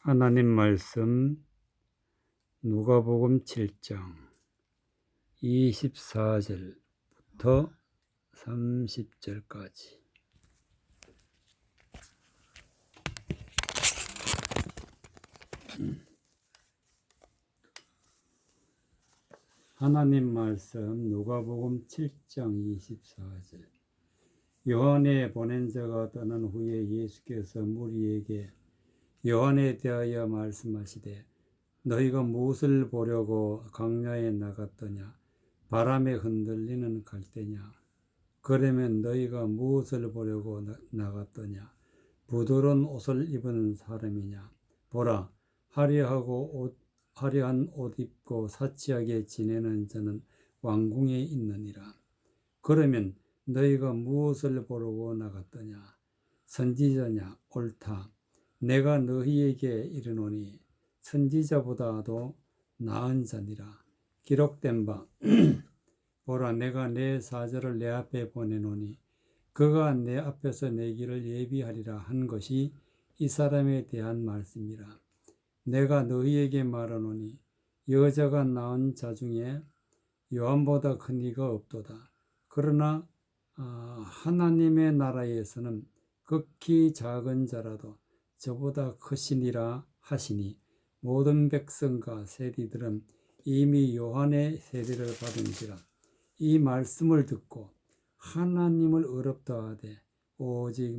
하나님 말씀 누가복음 7장 24절부터 30절까지. 하나님 말씀 누가복음 7장 24절. 요한의 보낸 자가 떠난 후에 예수께서 무리에게 요한에 대하여 말씀하시되 너희가 무엇을 보려고 광야에 나갔더냐? 바람에 흔들리는 갈대냐? 그러면 너희가 무엇을 보려고 나갔더냐? 부드러운 옷을 입은 사람이냐? 보라, 화려한 옷 입고 사치하게 지내는 자는 왕궁에 있느니라. 그러면 너희가 무엇을 보려고 나갔더냐? 선지자냐? 옳다. 내가 너희에게 이르노니 선지자보다도 나은 자니라. 기록된 바 보라, 내가 내 사자를 내 앞에 보내노니 그가 내 앞에서 내 길을 예비하리라 한 것이 이 사람에 대한 말씀이라. 내가 너희에게 말하노니 여자가 낳은 자 중에 요한보다 큰 이가 없도다. 그러나 하나님의 나라에서는 극히 작은 자라도 저보다 크시니라 하시니 모든 백성과 세리들은 이미 요한의 세례를 받은지라. 이 말씀을 듣고 하나님을 어렵다 하되 오직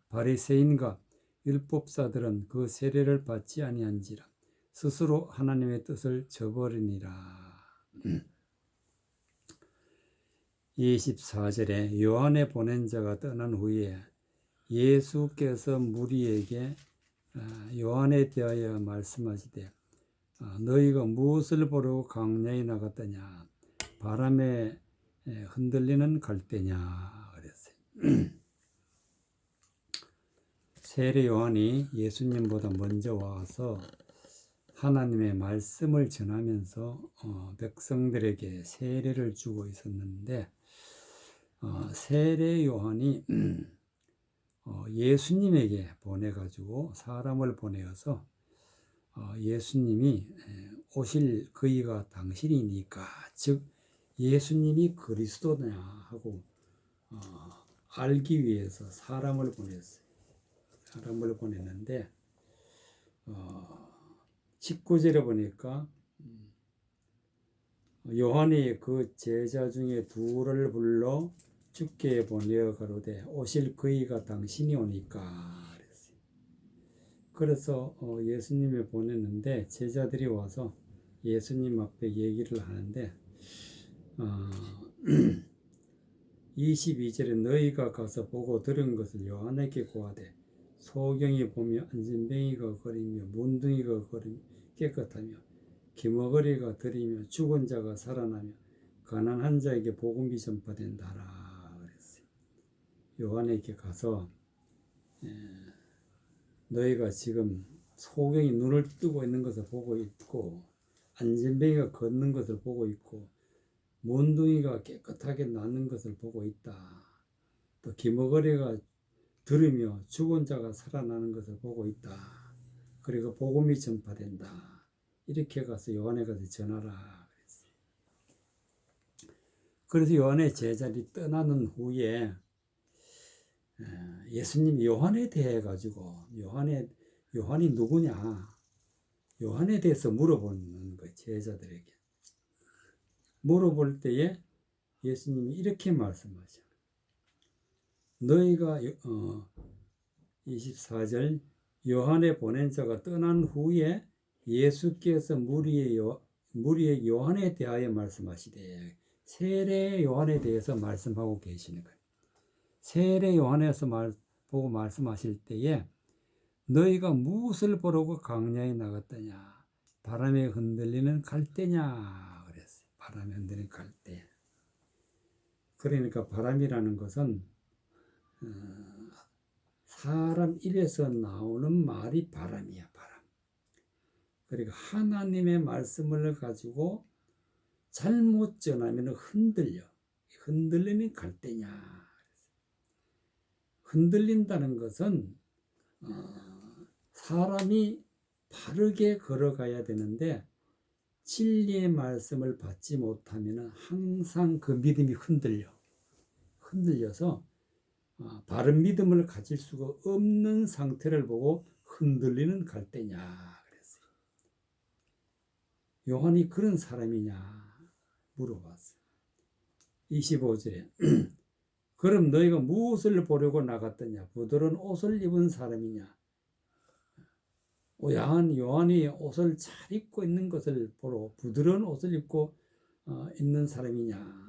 바리새인과 율법사들은 그 세례를 받지 아니한지라. 스스로 하나님의 뜻을 저버리니라. 24절에 요한의 보낸 자가 떠난 후에 예수께서 무리에게 요한에 대하여 말씀하시되 너희가 무엇을 보려고 광야에 나갔더냐? 바람에 흔들리는 갈대냐? 그랬어요. 세례 요한이 예수님보다 먼저 와서 하나님의 말씀을 전하면서 백성들에게 세례를 주고 있었는데 세례 요한이 예수님에게 보내가지고 사람을 보내어서 예수님이 오실 그이가 당신이니까, 즉 예수님이 그리스도냐 하고 알기 위해서 사람을 보냈어요. 사람을 보냈는데 19절에 보니까 요한이 그 제자 중에 둘을 불러 주께 보내어 가로되 오실 그이가 당신이 오니까 그랬어요. 그래서 예수님이 보냈는데 제자들이 와서 예수님 앞에 얘기를 하는데 22절에 너희가 가서 보고 들은 것을 요한에게 고하되 소경이 보며 안진뱅이가 거리며 문둥이가 거리며 깨끗하며 기머거리가 들이며 죽은 자가 살아나며 가난한 자에게 복음이 전파된다 하라 그랬어요. 요한에게 가서 너희가 지금 소경이 눈을 뜨고 있는 것을 보고 있고 안진뱅이가 걷는 것을 보고 있고 문둥이가 깨끗하게 낫는 것을 보고 있다. 또 기머거리가 들으며 죽은 자가 살아나는 것을 보고 있다. 그리고 복음이 전파된다. 이렇게 가서 요한에 가서 전하라 그랬어요. 그래서 요한의 제자들이 떠나는 후에 예수님이 요한에 대해 가지고 요한이 누구냐? 요한에 대해서 물어보는 거예요. 제자들에게. 물어볼 때에 예수님이 이렇게 말씀하죠. 너희가 24절 요한의 보낸 자가 떠난 후에 예수께서 무리의 요한에 대하여 말씀하시되 세례 요한에 대해서 말씀하고 계시는 거예요. 세례 요한에서 보고 말씀하실 때에 너희가 무엇을 보려고 광야에 나갔더냐? 바람에 흔들리는 갈대냐? 그랬어요. 바람에 흔들리는 갈대. 그러니까 바람이라는 것은 사람 입에서 나오는 말이 바람이야, 바람. 그러니까 하나님의 말씀을 가지고 잘못 전하면 흔들리는 갈대냐. 흔들린다는 것은 사람이 바르게 걸어가야 되는데 진리의 말씀을 받지 못하면 항상 그 믿음이 흔들려서 바른 믿음을 가질 수가 없는 상태를 보고 흔들리는 갈대냐 그랬어요. 요한이 그런 사람이냐 물어봤어요. 25절에 그럼 너희가 무엇을 보려고 나갔더냐? 부드러운 옷을 입은 사람이냐? 요한이 옷을 잘 입고 있는 것을 보러 부드러운 옷을 입고 있는 사람이냐?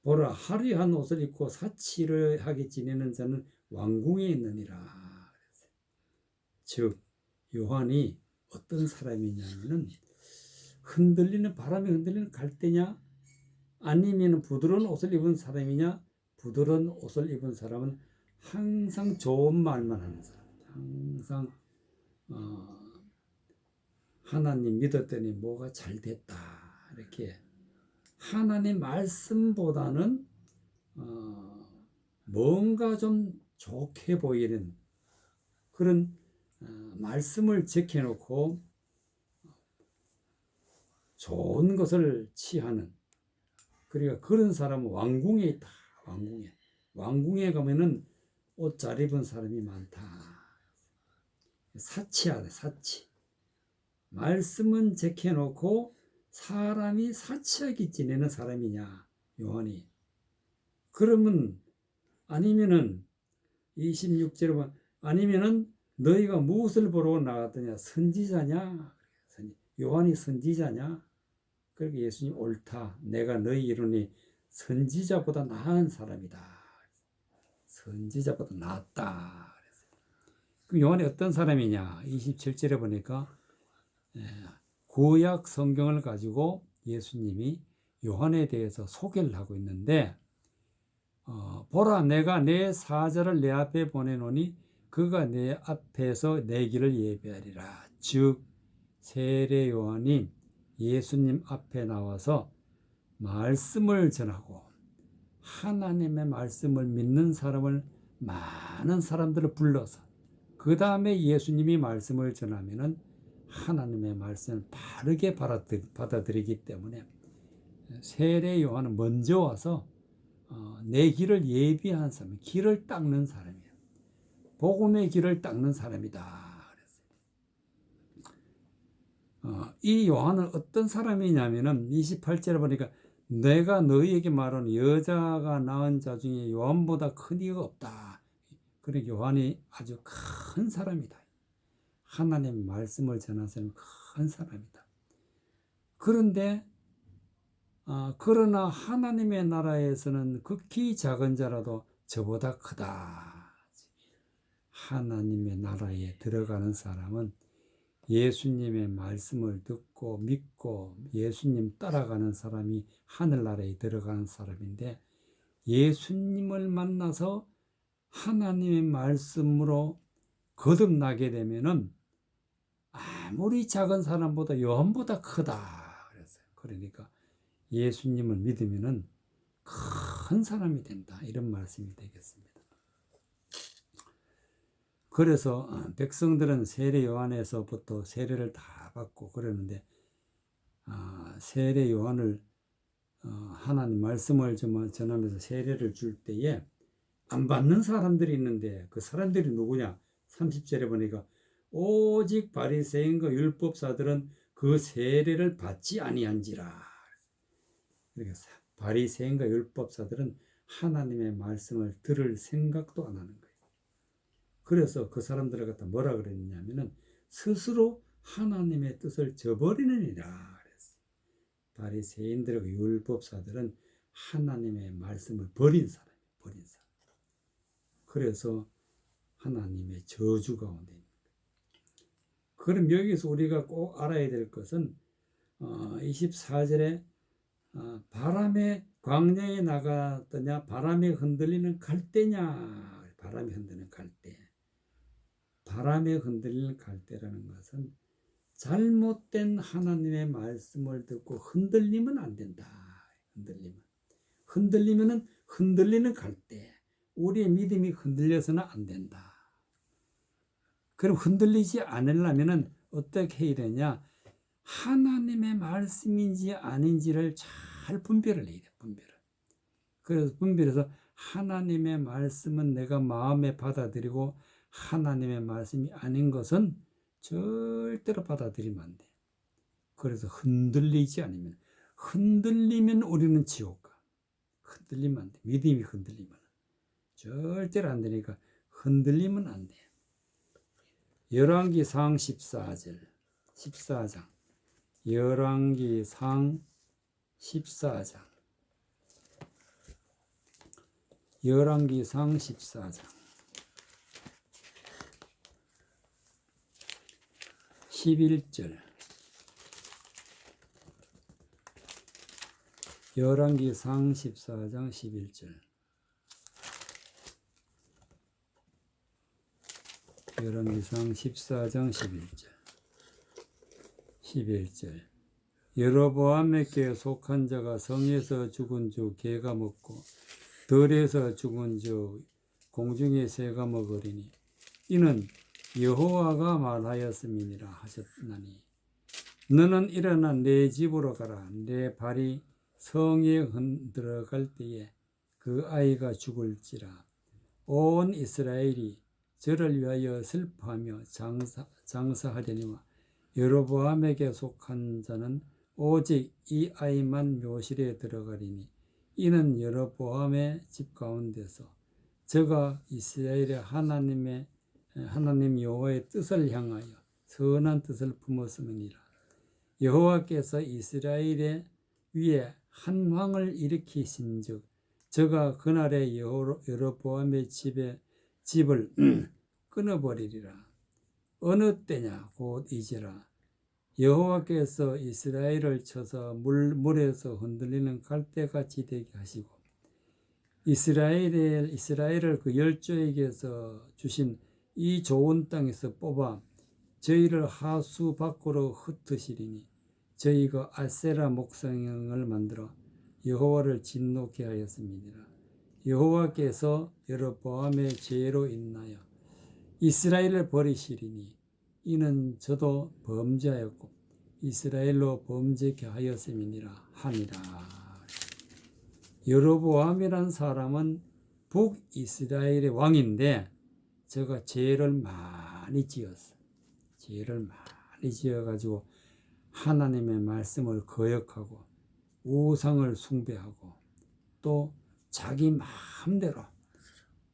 보라, 화려한 옷을 입고 사치하게 지내는 자는 왕궁에 있느니라. 즉 요한이 어떤 사람이냐면은 바람에 흔들리는 갈대냐? 아니면 부드러운 옷을 입은 사람이냐? 부드러운 옷을 입은 사람은 항상 좋은 말만 하는 사람. 항상 하나님 믿었더니 뭐가 잘 됐다. 이렇게 하나님 말씀보다는 뭔가 좀 좋게 보이는 그런 말씀을 적혀놓고 좋은 것을 취하는 그러니까 그런 사람은 왕궁에 있다. 왕궁에 가면은 옷 잘 입은 사람이 많다. 사치하다. 사치. 말씀은 적혀놓고 사람이 사치하게 지내는 사람이냐 요한이. 그러면 아니면은 26절에 보면 아니면은 너희가 무엇을 보러 나갔더냐? 선지자냐? 요한이 선지자냐? 그러니까 예수님 옳다. 내가 너희 이르니 선지자보다 나은 사람이다. 선지자보다 낫다. 그럼 요한이 어떤 사람이냐? 27절에 보니까 구약 성경을 가지고 예수님이 요한에 대해서 소개를 하고 있는데 보라 내가 내 사자를 내 앞에 보내노니 그가 내 앞에서 내 길을 예비하리라. 즉 세례 요한이 예수님 앞에 나와서 말씀을 전하고 하나님의 말씀을 믿는 사람을 많은 사람들을 불러서 그 다음에 예수님이 말씀을 전하면은 하나님의 말씀을 바르게 받아들이기 때문에 세례 요한은 먼저 와서 내 길을 예비한 사람, 길을 닦는 사람이에요. 복음의 길을 닦는 사람이다. 이 요한은 어떤 사람이냐면은 28절에 보니까 내가 너희에게 말하는 여자가 낳은 자 중에 요한보다 큰 이가 없다. 그러니까 요한이 아주 큰 사람이다. 하나님의 말씀을 전한 사람이 큰 사람이다. 그런데 그러나 하나님의 나라에서는 극히 작은 자라도 저보다 크다. 하나님의 나라에 들어가는 사람은 예수님의 말씀을 듣고 믿고 예수님 따라가는 사람이 하늘나라에 들어가는 사람인데 예수님을 만나서 하나님의 말씀으로 거듭나게 되면은 아무리 작은 사람보다 요한보다 크다 그랬어요. 그러니까 예수님을 믿으면은 큰 사람이 된다. 이런 말씀이 되겠습니다. 그래서 백성들은 세례 요한에서부터 세례를 다 받고 그러는데 세례 요한을 하나님 말씀을 전하면서 세례를 줄 때에 안 받는 사람들이 있는데 그 사람들이 누구냐? 30절에 보니까 오직 바리새인과 율법사들은 그 세례를 받지 아니한지라. 그러니까 바리새인과 율법사들은 하나님의 말씀을 들을 생각도 안 하는 거예요. 그래서 그 사람들을 갖다 뭐라 그랬냐면은 스스로 하나님의 뜻을 저버리느니라 그랬어요. 바리새인들과 율법사들은 하나님의 말씀을 버린 사람이에요. 그래서 하나님의 저주 가운데 있는 거예요. 그럼 여기서 우리가 꼭 알아야 될 것은 24절에 바람에 광야에 나갔더냐 바람에 흔들리는 갈대냐. 바람에 흔드는 갈대. 바람에 흔들리는 갈대라는 것은 잘못된 하나님의 말씀을 듣고 흔들리면 안 된다. 흔들리면은 흔들리는 갈대. 우리의 믿음이 흔들려서는 안 된다. 그럼 흔들리지 않으려면은 어떻게 해야 되냐? 하나님의 말씀인지 아닌지를 잘 분별을 해야 돼. 분별을. 그래서 분별해서 하나님의 말씀은 내가 마음에 받아들이고 하나님의 말씀이 아닌 것은 절대로 받아들이면 안 돼. 그래서 흔들리지 않으면, 흔들리면 우리는 지옥 가. 흔들리면 안 돼. 믿음이 흔들리면 절대로 안 되니까 흔들리면 안 돼. 열왕기상 14장. 열왕기상 14장. 열왕기상 14장. 11절. 열왕기상 14장 11절. 열왕기상 14장 11절. 여로보암에게 속한 자가 성에서 죽은 주 개가 먹고 들에서 죽은 주 공중의 새가 먹으리니 이는 여호와가 말하였음이니라 하셨나니 너는 일어나 내 집으로 가라. 내 발이 성에 들어갈 때에 그 아이가 죽을지라. 온 이스라엘이 저를 위하여 슬퍼하며 장사하려니와 여로보암에게 속한 자는 오직 이 아이만 묘실에 들어가리니 이는 여로보암의 집 가운데서 저가 이스라엘의 하나님 여호와의 뜻을 향하여 선한 뜻을 품었음이니라. 여호와께서 이스라엘의 위에 한 왕을 일으키신즉 저가 그날에 여로보암의 집을 끊어버리리라. 어느 때냐 곧 이제라. 여호와께서 이스라엘을 쳐서 물에서 흔들리는 갈대같이 되게 하시고 이스라엘을 그 열조에게서 주신 이 좋은 땅에서 뽑아 저희를 하수 밖으로 흩으시리니 저희가 아세라 목상을 만들어 여호와를 진노케 하였습니다. 여호와께서 여로보암의 죄로 인하여 이스라엘을 버리시리니 이는 저도 범죄하였고 이스라엘로 범죄케 하였음이니라 하니라. 여로보암이란 사람은 북이스라엘의 왕인데 저가 죄를 많이 지었어. 죄를 많이 지어가지고 하나님의 말씀을 거역하고 우상을 숭배하고 또 자기 마음대로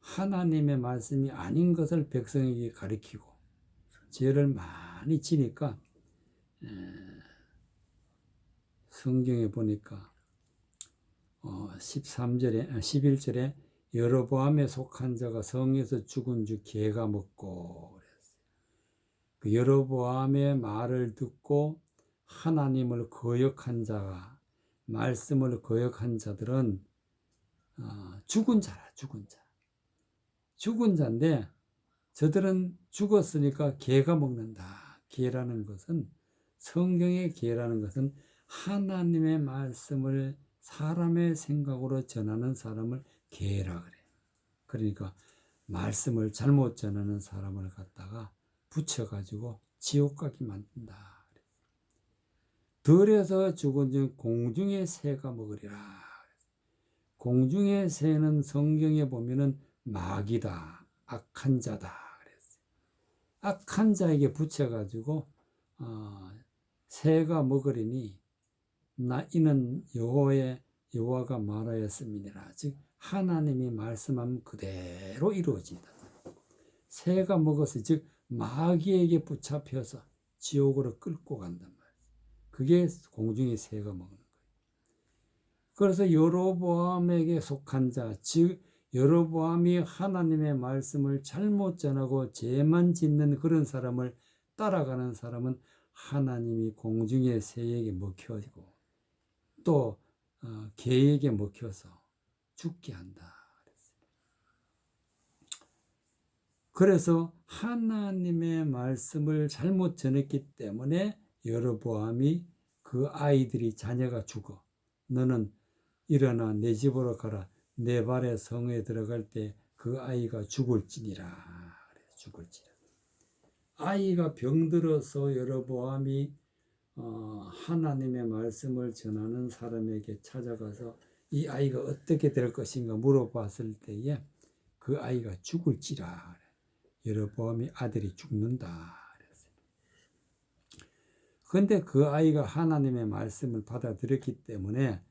하나님의 말씀이 아닌 것을 백성에게 가르치고 죄를 많이 지니까 성경에 보니까 11절에 여로보암에 속한 자가 성에서 죽은 주 개가 먹고 그랬어요. 그 여로보암의 말을 듣고 하나님을 거역한 자가 말씀을 거역한 자들은 죽은 자라. 죽은 자인데 저들은 죽었으니까 개가 먹는다. 개라는 것은 성경의 개라는 것은 하나님의 말씀을 사람의 생각으로 전하는 사람을 개라 그래. 그러니까 말씀을 잘못 전하는 사람을 갖다가 붙여가지고 지옥 가게 만든다. 들에서 죽은 중 공중의 새가 먹으리라. 공중의 새는 성경에 보면은 마귀다, 악한 자다 그랬어요. 악한 자에게 붙여가지고 새가 먹으리니 이는 여호와가 말하였음이니라. 즉 하나님이 말씀하면 그대로 이루어진다. 새가 먹어서 즉 마귀에게 붙잡혀서 지옥으로 끌고 간단 말이에요. 그게 공중의 새가 먹는 거예요. 그래서 여로보암에게 속한 자, 즉 여로보암이 하나님의 말씀을 잘못 전하고 죄만 짓는 그런 사람을 따라가는 사람은 하나님이 공중의 새에게 먹혀지고 또 개에게 먹혀서 죽게 한다. 그래서 하나님의 말씀을 잘못 전했기 때문에 여로보암이 그 아이들이 자녀가 죽어. 너는 일어나 내 집으로 가라. 내 발에 성에 들어갈 때 그 아이가 죽을지니라. 죽을지니라. 아이가 병들어서 여로보암이 하나님의 말씀을 전하는 사람에게 찾아가서 이 아이가 어떻게 될 것인가 물어봤을 때에 그 아이가 죽을지라. 여로보암이 아들이 죽는다. 그런데 그 아이가 하나님의 말씀을 받아들였기 때문에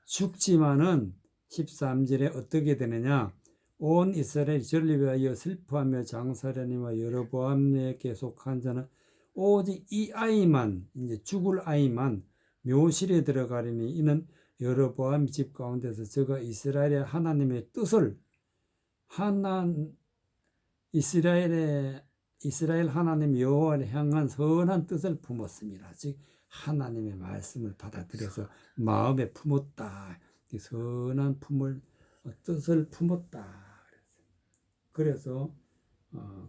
죽지만은 13절에 어떻게 되느냐. 온 이스라엘이 저를 위하여 슬퍼하며 장사하려니와 여로보암에게 속한 자는 오직 이 아이만, 이제 죽을 아이만 묘실에 들어가려니 이는 여로보암 집 가운데서 저가 이스라엘의 하나님의 뜻을 이스라엘 하나님 여호와를 향한 선한 뜻을 품었습니다. 즉 하나님의 말씀을 받아들여서 마음에 품었다. 선한 뜻을 품었다. 그래서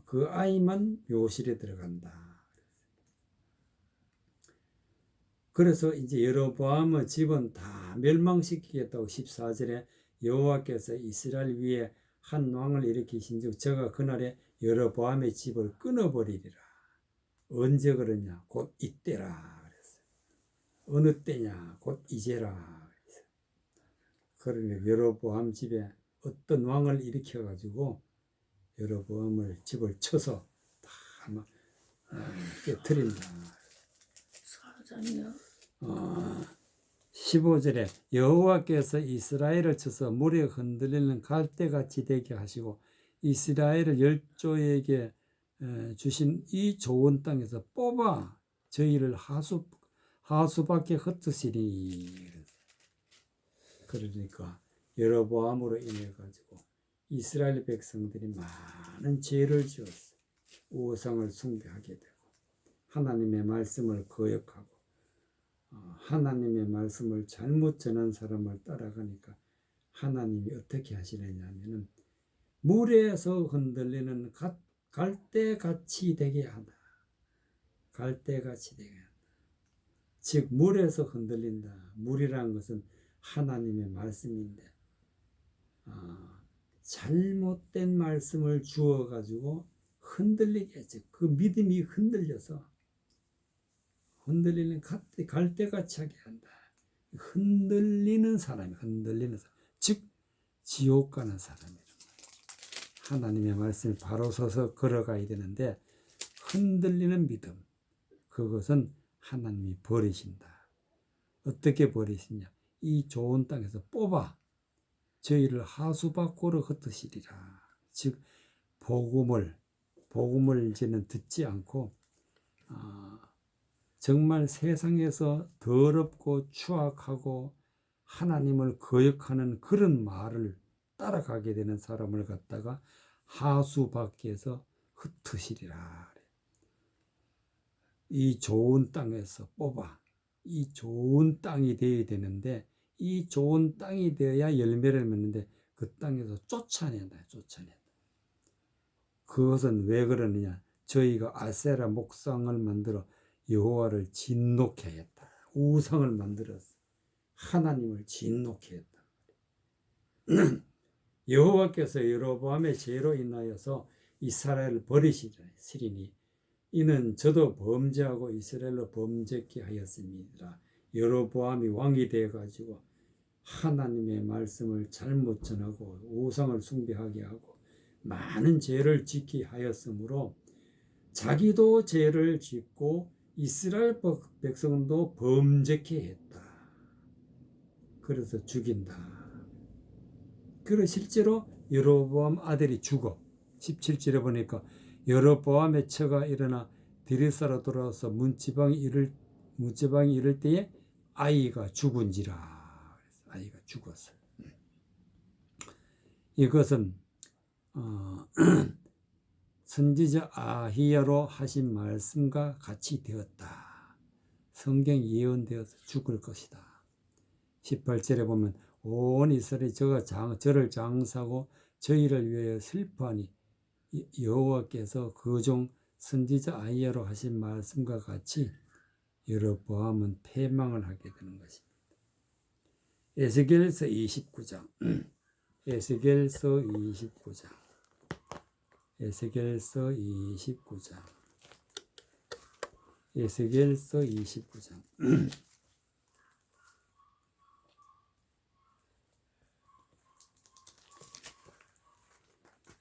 그 아이만 묘실에 들어간다. 그래서 이제 여로보암의 집은 다 멸망시키겠다고 14절에 여호와께서 이스라엘 위에 한 왕을 일으키신즉 저가 그날에 여로보암의 집을 끊어버리리라. 언제 그러냐? 곧 이때라. 그랬어요. 어느 때냐? 곧 이제라. 그러니 여로보암 집에 어떤 왕을 일으켜가지고 여로보암을 집을 쳐서 다 깨뜨린다. 사장이요. 15절에 여호와께서 이스라엘을 쳐서 물에 흔들리는 갈대같이 되게 하시고 이스라엘을 열조에게 주신 이 좋은 땅에서 뽑아 저희를 하수밖에 흩으시리. 그러니까 여로보암으로 인해 가지고 이스라엘 백성들이 많은 죄를 지었어요. 우상을 숭배하게 되고 하나님의 말씀을 거역하고 하나님의 말씀을 잘못 전한 사람을 따라가니까 하나님이 어떻게 하시느냐면은 물에서 흔들리는 갈대같이 되게 한다. 갈대같이 되게 한다. 즉 물에서 흔들린다. 물이라는 것은 하나님의 말씀인데 잘못된 말씀을 주어가지고 흔들리게 했죠. 그 믿음이 흔들려서 흔들리는 갈대같이 하게 한다. 흔들리는 사람, 즉 지옥 가는 사람이란 말이죠. 하나님의 말씀이 바로 서서 걸어가야 되는데 흔들리는 믿음, 그것은 하나님이 버리신다. 어떻게 버리시냐? 이 좋은 땅에서 뽑아 저희를 하수 밖으로 흩으시리라. 즉 복음을 이제는 듣지 않고 정말 세상에서 더럽고 추악하고 하나님을 거역하는 그런 말을 따라가게 되는 사람을 갖다가 하수 밖에서 흩으시리라. 이 좋은 땅에서 뽑아 이 좋은 땅이 되어야 되는데 이 좋은 땅이 되어야 열매를 맺는데 그 땅에서 쫓아낸다. 그것은 왜 그러느냐? 저희가 아세라 목상을 만들어 여호와를 진노케 했다. 우상을 만들어서 하나님을 진노케 했다. 여호와께서 여로보암의 죄로 인하여서 이스라엘을 버리시리니 이는 저도 범죄하고 이스라엘로 범죄케 하였습니다. 여로보암이 왕이 되어가지고 하나님의 말씀을 잘못 전하고 우상을 숭배하게 하고 많은 죄를 짓게 하였으므로 자기도 죄를 짓고 이스라엘 백성도 범죄케 했다. 그래서 죽인다. 그래서 실제로 여로보암 아들이 죽어. 17절에 보니까 여로보암의 처가 일어나 디르사로 돌아와서 문지방이 이를 때에 아이가 죽은지라. 아이가 죽었어요. 이것은 선지자 아히야로 하신 말씀과 같이 되었다. 성경 예언되어서 죽을 것이다. 18절에 보면 온 이스라엘이 저를 장사하고 저희를 위하여 슬퍼하니 여호와께서 그 종 선지자 아히야로 하신 말씀과 같이 여로보암은 패망을 하게 되는 것입니다. 에스겔서 29장 에스겔서 29장 에스겔서 29장.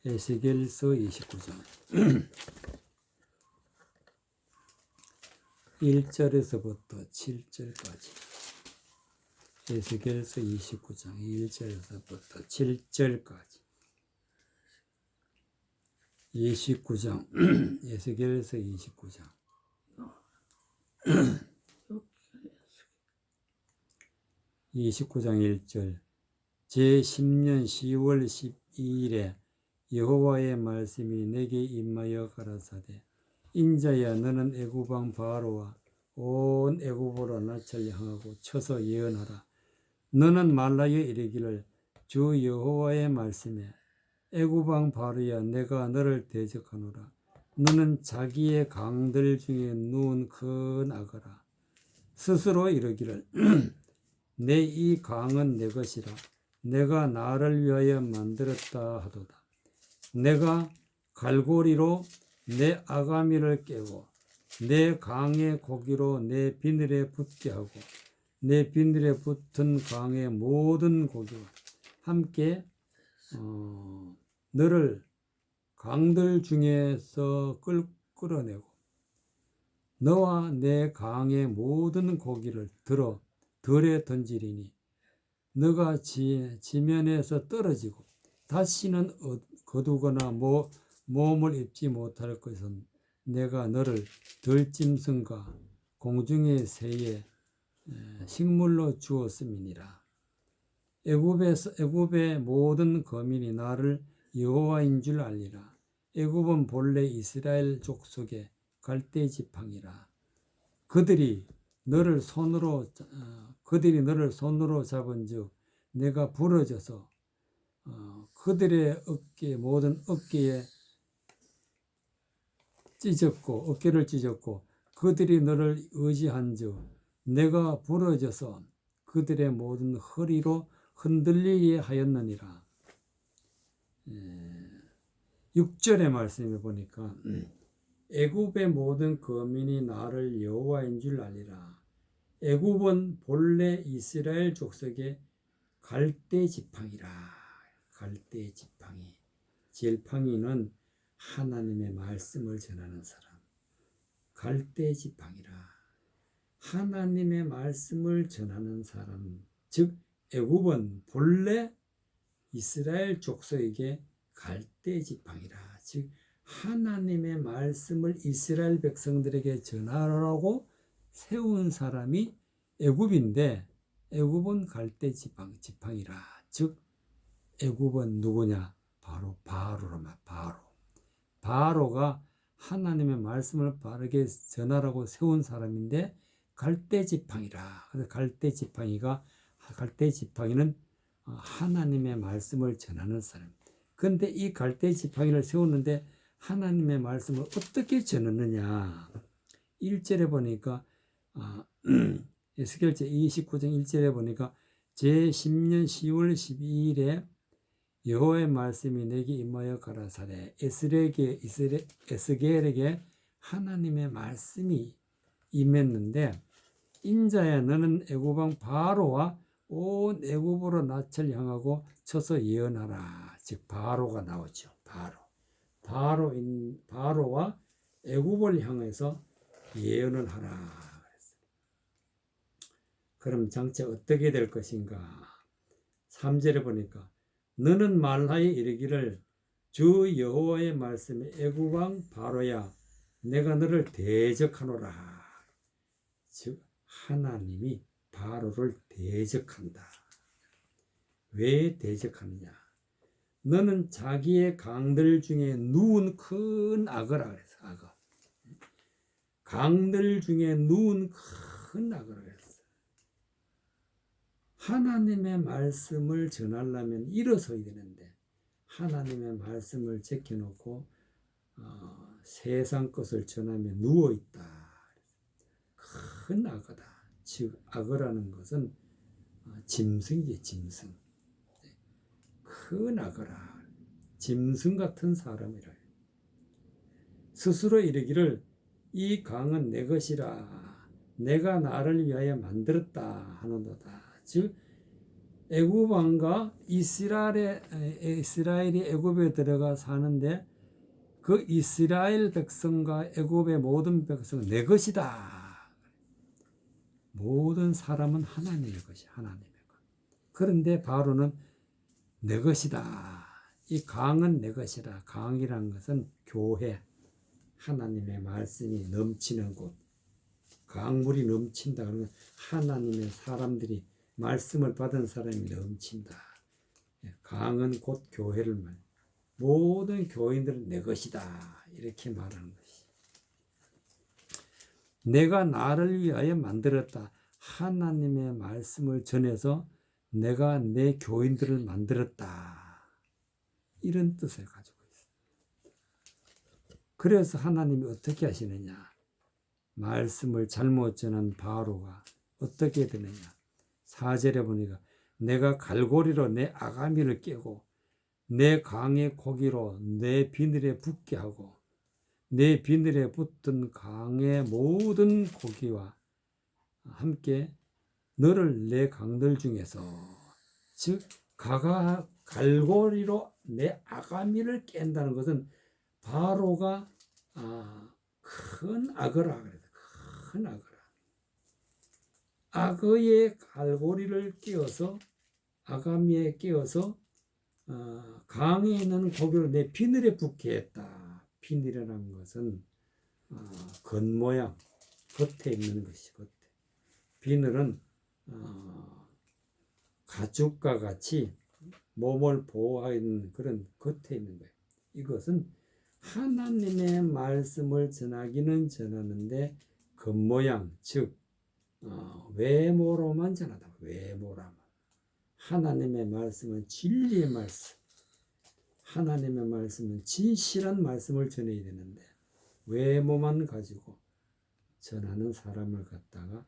에스겔서 29장 1절에서부터 7절까지. 에스겔서 29장 1절에서부터 7절까지. 29장 에스겔서 29장 1절 제10년 10월 12일에 여호와의 말씀이 내게 임하여 가라사대 인자야 너는 애굽 왕 바로와 온 애굽으로 낯을 향하고 쳐서 예언하라. 너는 말라여 이르기를 주 여호와의 말씀에 애굽 왕 바로야 내가 너를 대적하노라. 너는 자기의 강들 중에 누운 큰 악어라. 스스로 이르기를 내 이 강은 내 것이라. 내가 나를 위하여 만들었다 하도다. 내가 갈고리로 내 아가미를 깨고 내 강의 고기로 내 비늘에 붙게 하고 내 비늘에 붙은 강의 모든 고기와 함께 너를 강들 중에서 끌어내고 너와 내 강의 모든 고기를 들어 들에 던지리니 너가 지면에서 떨어지고 다시는 거두거나 몸을 입지 못할 것은 내가 너를 들짐승과 공중의 새의 식물로 주었음이니라. 애굽의 모든 거민이 나를 여호와인 줄 알리라. 애굽은 본래 이스라엘 족속의 갈대 지팡이라. 그들이 너를 손으로 잡은즉 내가 부러져서 그들의 모든 어깨에 어깨를 찢었고 그들이 너를 의지한즉 내가 부러져서 그들의 모든 허리로 흔들리게 하였느니라. 6절의 말씀에 보니까 애굽의 모든 거민이 나를 여호와인 줄 알리라. 애굽은 본래 이스라엘 족속의 갈대 지팡이라. 갈대 지팡이. 지팡이는 하나님의 말씀을 전하는 사람. 갈대 지팡이라. 하나님의 말씀을 전하는 사람. 즉 애굽은 본래 이스라엘 족속에게 갈대 지팡이라. 즉 하나님의 말씀을 이스라엘 백성들에게 전하라고 세운 사람이 애굽인데 애굽은 갈대 지팡이라. 즉 애굽은 누구냐? 바로 바로로만 바로가 하나님의 말씀을 바르게 전하라고 세운 사람인데 갈대 지팡이라. 그래서 갈대 지팡이는 하나님의 말씀을 전하는 사람. 그런데 이 갈대 지팡이를 세우는데 하나님의 말씀을 어떻게 전하느냐? 1절에 보니까 에스겔서 29장 1절에 보니까 제10년 10월 12일에 여호와의 말씀이 내게 임하여 가라사대 에스겔에게 하나님의 말씀이 임했는데 인자야 너는 애굽 왕 바로와 온 애굽으로 낯을 향하고 쳐서 예언하라. 즉 바로가 나오죠. 바로와 애굽을 향해서 예언을 하라. 그럼 장차 어떻게 될 것인가? 3절에 보니까 너는 말하여 이르기를 주 여호와의 말씀에 애굽 왕 바로야 내가 너를 대적하노라. 즉 하나님이 바로를 대적한다. 왜 대적하느냐? 너는 자기의 강들 중에 누운 큰 악어라 그랬어. 악어. 강들 중에 누운 큰 악어라 그랬어. 하나님의 말씀을 전하려면 일어서야 되는데 하나님의 말씀을 제껴놓고 세상 것을 전하며 누워있다. 큰 악어다. 즉 악어라는 것은 짐승이지. 짐승. 큰 악어라. 짐승 같은 사람이라. 스스로 이르기를 이 강은 내 것이라 내가 나를 위하여 만들었다 하는도다. 즉 애굽 왕과 이스라엘이 애굽에 들어가 사는데 그 이스라엘 백성과 애굽의 모든 백성은 내 것이다. 모든 사람은 하나님의 것이 하나님의 것. 그런데 바로는 내 것이다. 이 강은 내 것이라. 강이라는 것은 교회, 하나님의 말씀이 넘치는 곳, 강물이 넘친다. 그러면 하나님의 사람들이 말씀을 받은 사람이 넘친다. 강은 곧 교회를 말. 모든 교인들은 내 것이다. 이렇게 말하는 것이. 내가 나를 위하여 만들었다. 하나님의 말씀을 전해서 내가 내 교인들을 만들었다. 이런 뜻을 가지고 있습니다. 그래서 하나님이 어떻게 하시느냐. 말씀을 잘못 전한 바로가 어떻게 되느냐. 4절에 보니까 내가 갈고리로 내 아가미를 깨고 내 강의 고기로 내 비늘에 붙게 하고 내 비늘에 붙은 강의 모든 고기와 함께 너를 내 강들 중에서 즉 갈고리로 내 아가미를 깬다는 것은 바로가 큰 악어라 그래요. 큰 악어라. 악어의 갈고리를 끼워서 아가미에 끼워서 강에 있는 고기를 내 비늘에 붙게 했다. 비늘이라는 것은 겉모양, 겉에 있는 것이 겉에. 비늘은 가죽과 같이 몸을 보호하는 그런 겉에 있는 거예요. 이것은 하나님의 말씀을 전하기는 전하는데 겉모양, 즉 외모로만 전하다. 외모라만. 하나님의 말씀은 진리의 말씀. 하나님의 말씀은 진실한 말씀을 전해야 되는데 외모만 가지고 전하는 사람을 갖다가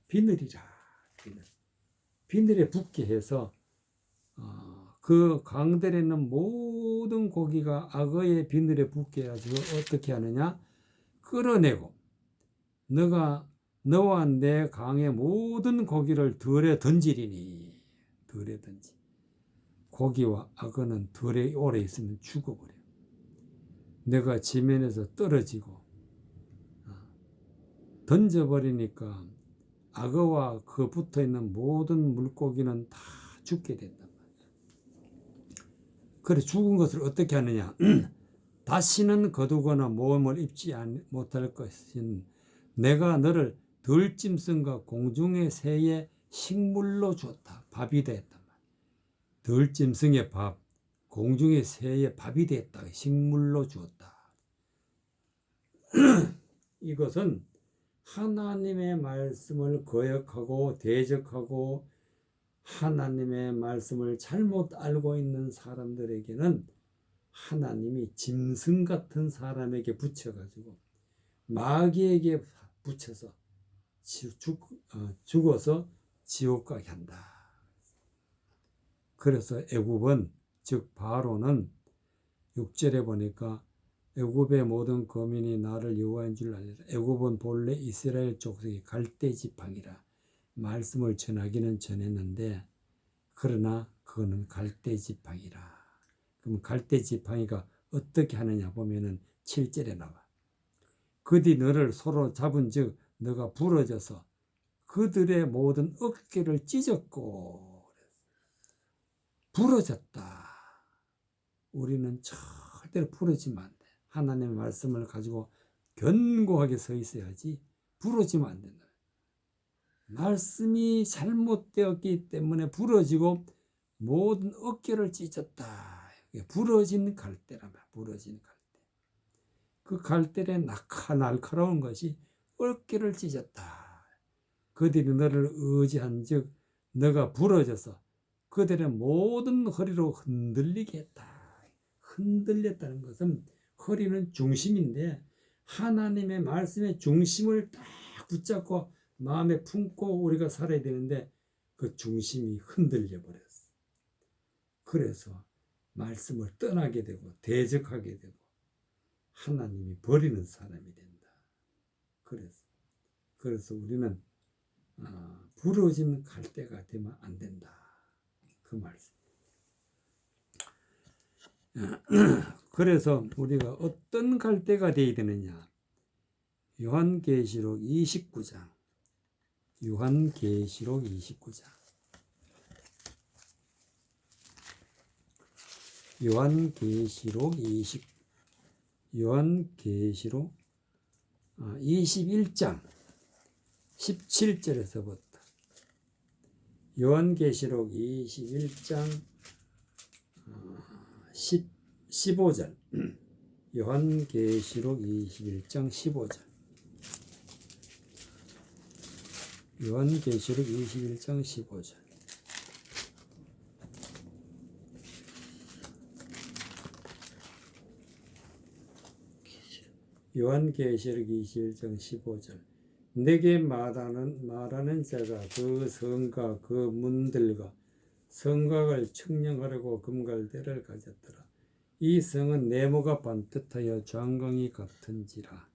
비늘이라. 비늘에 붙게 해서 그 강들에 있는 모든 고기가 악어의 비늘에 붙게 해가지고 어떻게 하느냐? 끌어내고 너와 내 강의 모든 고기를 들에 던지리니. 들에 던지. 고기와 악어는 들에 오래 있으면 죽어버려. 내가 지면에서 떨어지고 던져버리니까 악어와 그 붙어있는 모든 물고기는 다 죽게 된단 말이야. 그래 죽은 것을 어떻게 하느냐. 다시는 거두거나 모험을 입지 못할 것인 내가 너를 들짐승과 공중의 새의 식물로 주었다. 밥이 되었단 말이야. 들짐승의 밥, 공중의 새의 밥이 되었다. 식물로 주었다. 이것은 하나님의 말씀을 거역하고 대적하고 하나님의 말씀을 잘못 알고 있는 사람들에게는 하나님이 짐승 같은 사람에게 붙여가지고 마귀에게 붙여서 죽어서 지옥 가게 한다. 그래서 애굽은 즉 바로는 6절에 보니까 애굽의 모든 거민이 나를 여호와인 줄 알리라. 애굽은 본래 이스라엘 족속의 갈대 지팡이라. 말씀을 전하기는 전했는데 그러나 그거는 갈대 지팡이라. 그럼 갈대 지팡이가 어떻게 하느냐 보면은 7절에 나와. 그들이 너를 서로 잡은 즉 너가 부러져서 그들의 모든 어깨를 찢었고. 부러졌다. 우리는 절대로 부러지면 안 돼. 하나님의 말씀을 가지고 견고하게 서 있어야지 부러지면 안 된다. 말씀이 잘못되었기 때문에 부러지고 모든 어깨를 찢었다. 부러진 갈대란 말이야. 부러진 갈대. 그 갈대에 날카로운 것이 어깨를 찢었다. 그들이 너를 의지한 즉 너가 부러져서 그들의 모든 허리로 흔들리게 했다. 흔들렸다는 것은 허리는 중심인데 하나님의 말씀의 중심을 딱 붙잡고 마음에 품고 우리가 살아야 되는데 그 중심이 흔들려 버렸어. 그래서 말씀을 떠나게 되고 대적하게 되고 하나님이 버리는 사람이 된다. 그래서 우리는 부러진 갈대가 되면 안 된다. 그 말씀. 그래서 우리가 어떤 갈대가 되어야 되느냐? 요한계시록 29장. 요한계시록 29장. 요한계시록 21장 17절에서부터 요한계시록 21장 15절 요한계시록 21장 15절 요한계시록 21장 15절 요한계시록 21장 15절 내게 말하는 자가 그 성과 그 문들과 성곽을 청량하려고 금갈대를 가졌더라. 이 성은 네모가 반듯하여 좌강이 같은지라.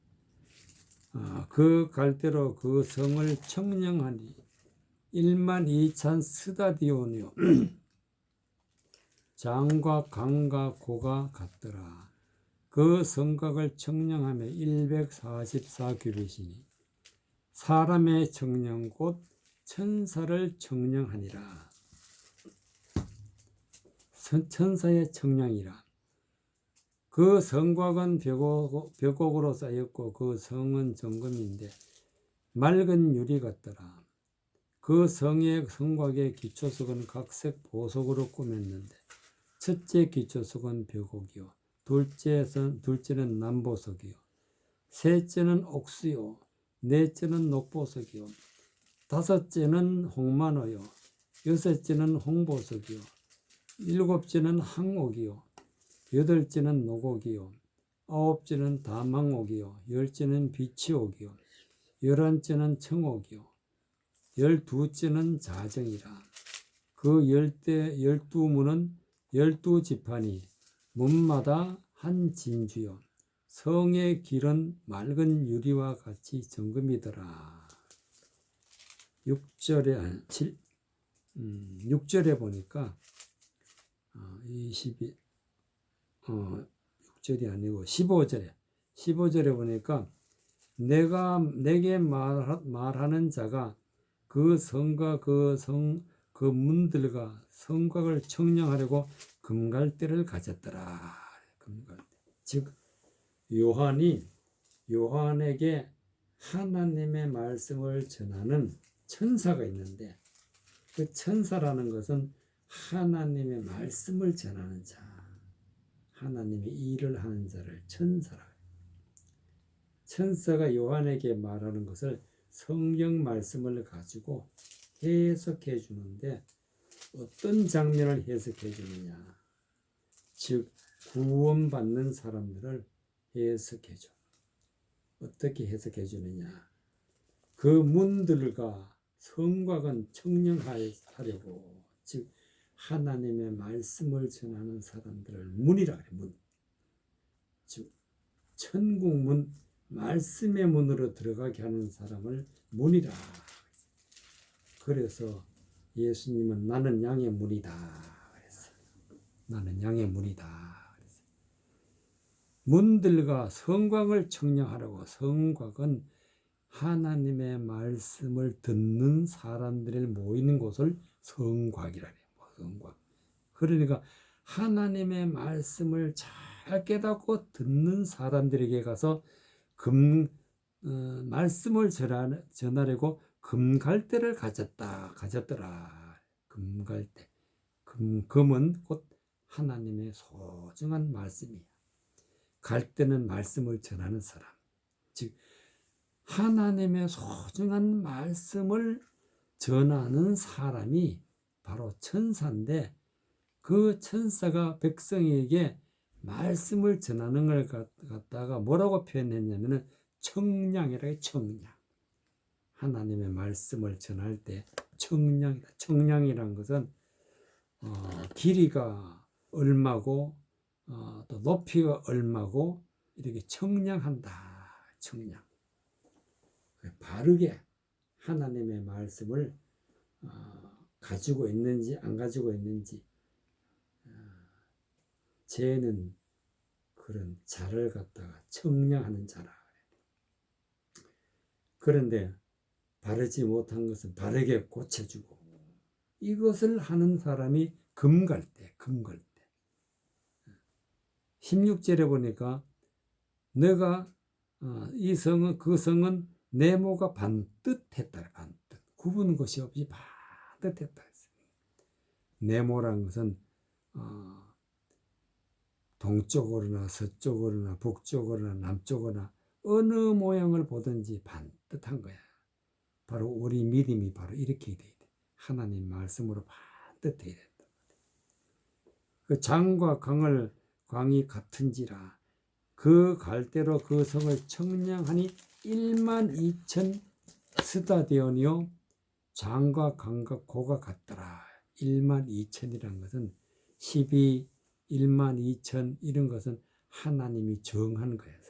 그 갈대로 그 성을 청량하니 12,000 스타디온이요 장과 강과 고가 같더라. 그 성곽을 청량하며 144규빗이니 사람의 청량 곧 천사를 청량하니라. 천사의 청량이라. 그 성곽은 벽옥으로 쌓였고 그 성은 정금인데 맑은 유리 같더라. 그 성의 성곽의 기초석은 각색 보석으로 꾸몄는데 첫째 기초석은 벽옥이요 둘째는 남보석이요 셋째는 옥수요 넷째는 녹보석이요 다섯째는 홍만호요 여섯째는 홍보석이요 일곱째는 항옥이요 여덟째는 노곡이요 아홉째는 다망옥이요 열째는 비치옥이요 열한째는 청옥이요 열두째는 자정이라. 그 12문은 12지판이 문마다 한 진주요 성의 길은 맑은 유리와 같이 정금이더라. 6절에 보니까 6절이 아니고 15절에 보니까 내게 말하는 자가 그 성과 그 문들과 성곽을 청량하려고 금갈대를 가졌더라. 금갈대. 즉 요한에게 하나님의 말씀을 전하는 천사가 있는데 그 천사라는 것은 하나님의 말씀을 전하는 자, 하나님의 일을 하는 자를 천사라. 천사가 요한에게 말하는 것을 성경 말씀을 가지고 해석해 주는데 어떤 장면을 해석해 주느냐? 즉 구원받는 사람들을 해석해 줘. 어떻게 해석해 주느냐? 그 문들과 성곽은 청량하려고 즉 하나님의 말씀을 전하는 사람들을 문이라 그래. 문. 즉 천국 문, 말씀의 문으로 들어가게 하는 사람을 문이라. 그래서 예수님은 나는 양의 문이다 그랬어요. 나는 양의 문이다 그랬어요. 문들과 성곽을 청량하라고. 성곽은 하나님의 말씀을 듣는 사람들이 모이는 곳을 성곽이라 해요. 성곽. 그러니까 하나님의 말씀을 잘 깨닫고 듣는 사람들에게 가서 말씀을 전하려고 금갈대를 가졌더라. 금갈대. 금은 곧 하나님의 소중한 말씀이야. 갈대는 말씀을 전하는 사람. 즉 하나님의 소중한 말씀을 전하는 사람이 바로 천사인데 그 천사가 백성에게 말씀을 전하는 걸 갖다가 뭐라고 표현했냐면은 청량이라 해요. 청량. 하나님의 말씀을 전할 때 청량이다. 청량이란 것은 길이가 얼마고 또 높이가 얼마고 이렇게 청량한다. 청량. 바르게 하나님의 말씀을 가지고 있는지 안 가지고 있는지, 죄는 그런 자를 갖다가 청량하는 자라. 그런데 바르지 못한 것은 바르게 고쳐주고, 이것을 하는 사람이 금갈대. 16절에 보니까 내가 이 성은 그 성은 네모가 반듯했다. 반듯 구분 것이 없이 반듯했다. 네모란 것은 동쪽으로나 서쪽으로나 북쪽으로나 남쪽으로나 어느 모양을 보든지 반듯한 거야. 바로 우리 믿음이 바로 이렇게 돼야 돼. 하나님 말씀으로 반듯해야 된다. 그 장과 광이 같은지라 그 갈대로 그 성을 청량하니 12,000 스타디온이요 장과 강과 고가 같더라. 12,000이라는 것은 12, 12,000 이런 것은 하나님이 정한 거예요.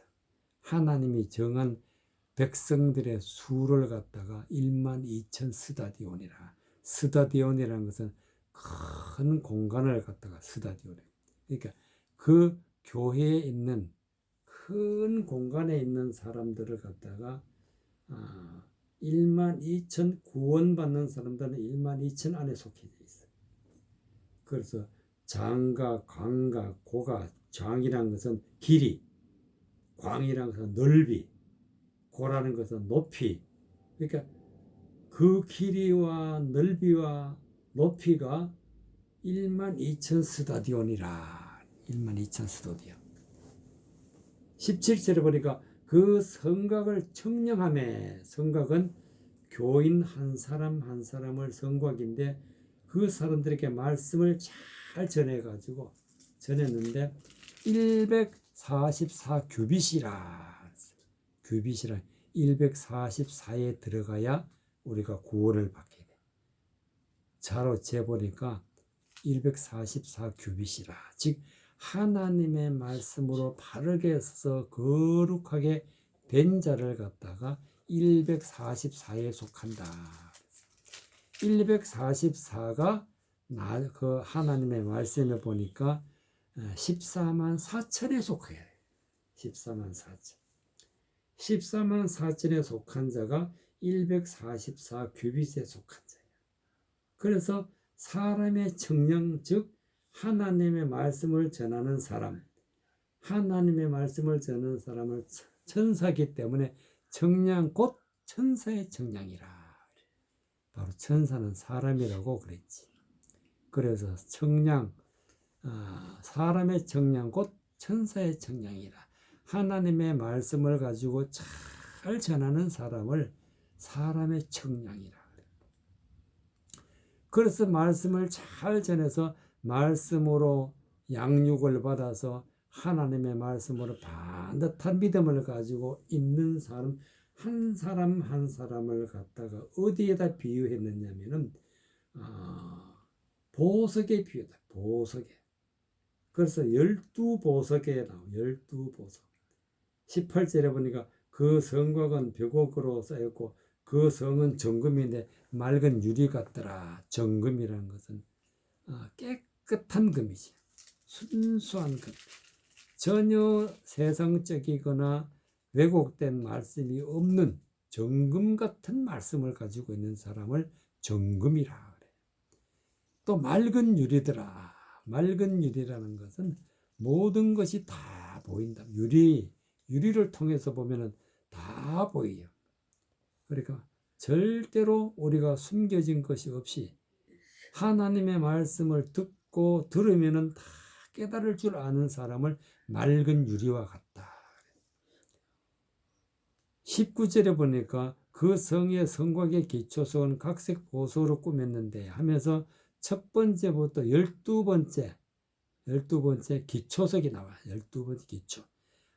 하나님이 정한 백성들의 수를 갖다가 12,000 스타디온이라. 스타디온이라는 것은 큰 공간을 갖다가 스타디온. 그러니까 그 교회에 있는 큰 공간에 있는 사람들을 갖다가 12,000 구원받는 사람들은 12,000 안에 속해 있어요. 그래서 장과 광과 고가, 장이라는 것은 길이, 광이라는 것은 넓이, 고라는 것은 높이. 그러니까 그 길이와 넓이와 높이가 12,000 스타디온이라. 12,000 스타디온. 17절에 보니까 그 성곽을 청량하매, 성곽은 교인 한 사람 한 사람을 성곽인데 그 사람들에게 말씀을 잘 전해가지고 전했는데 144 규빗이라. 규빗이라 144에 들어가야 우리가 구원을 받게 돼. 자로 재보니까 144 규빗이라. 즉 하나님의 말씀으로 바르게 서서 거룩하게 된 자를 갖다가 144에 속한다. 144가 그 하나님의 말씀에 보니까 14만 4천에 속해요. 14만 4천. 14만 4천에 속한 자가 144 규빗에 속한 자예요. 그래서 사람의 청량, 즉 하나님의 말씀을 전하는 사람, 하나님의 말씀을 전하는 사람을 천사기 때문에 청량 곧 천사의 청량이라. 바로 천사는 사람이라고 그랬지. 그래서 청량, 사람의 청량 곧 천사의 청량이라. 하나님의 말씀을 가지고 잘 전하는 사람을 사람의 청량이라. 그래서 말씀을 잘 전해서 말씀으로 양육을 받아서 하나님의 말씀으로 반듯한 믿음을 가지고 있는 사람 한 사람을 갖다가 어디에다 비유했느냐면은 보석에 비유다. 보석에. 그래서 12보석에 나와. 12보석. 18절에 보니까 그 성곽은 벽옥으로 쌓였고 그 성은 정금인데 맑은 유리 같더라. 정금이라는 것은 깨끗한 금이지. 순수한 금. 전혀 세상적이거나 왜곡된 말씀이 없는 정금 같은 말씀을 가지고 있는 사람을 정금이라 그래. 또 맑은 유리더라. 맑은 유리라는 것은 모든 것이 다 보인다. 유리를 통해서 보면은 다 보여요. 그러니까 절대로 우리가 숨겨진 것이 없이 하나님의 말씀을 듣고 들으면은 다 깨달을 줄 아는 사람을 맑은 유리와 같다. 19절에 보니까 그 성의 성곽의 기초석은 각색 보석으로 꾸몄는데 하면서 첫 번째부터 12번째 기초석이 나와. 12번째 기초.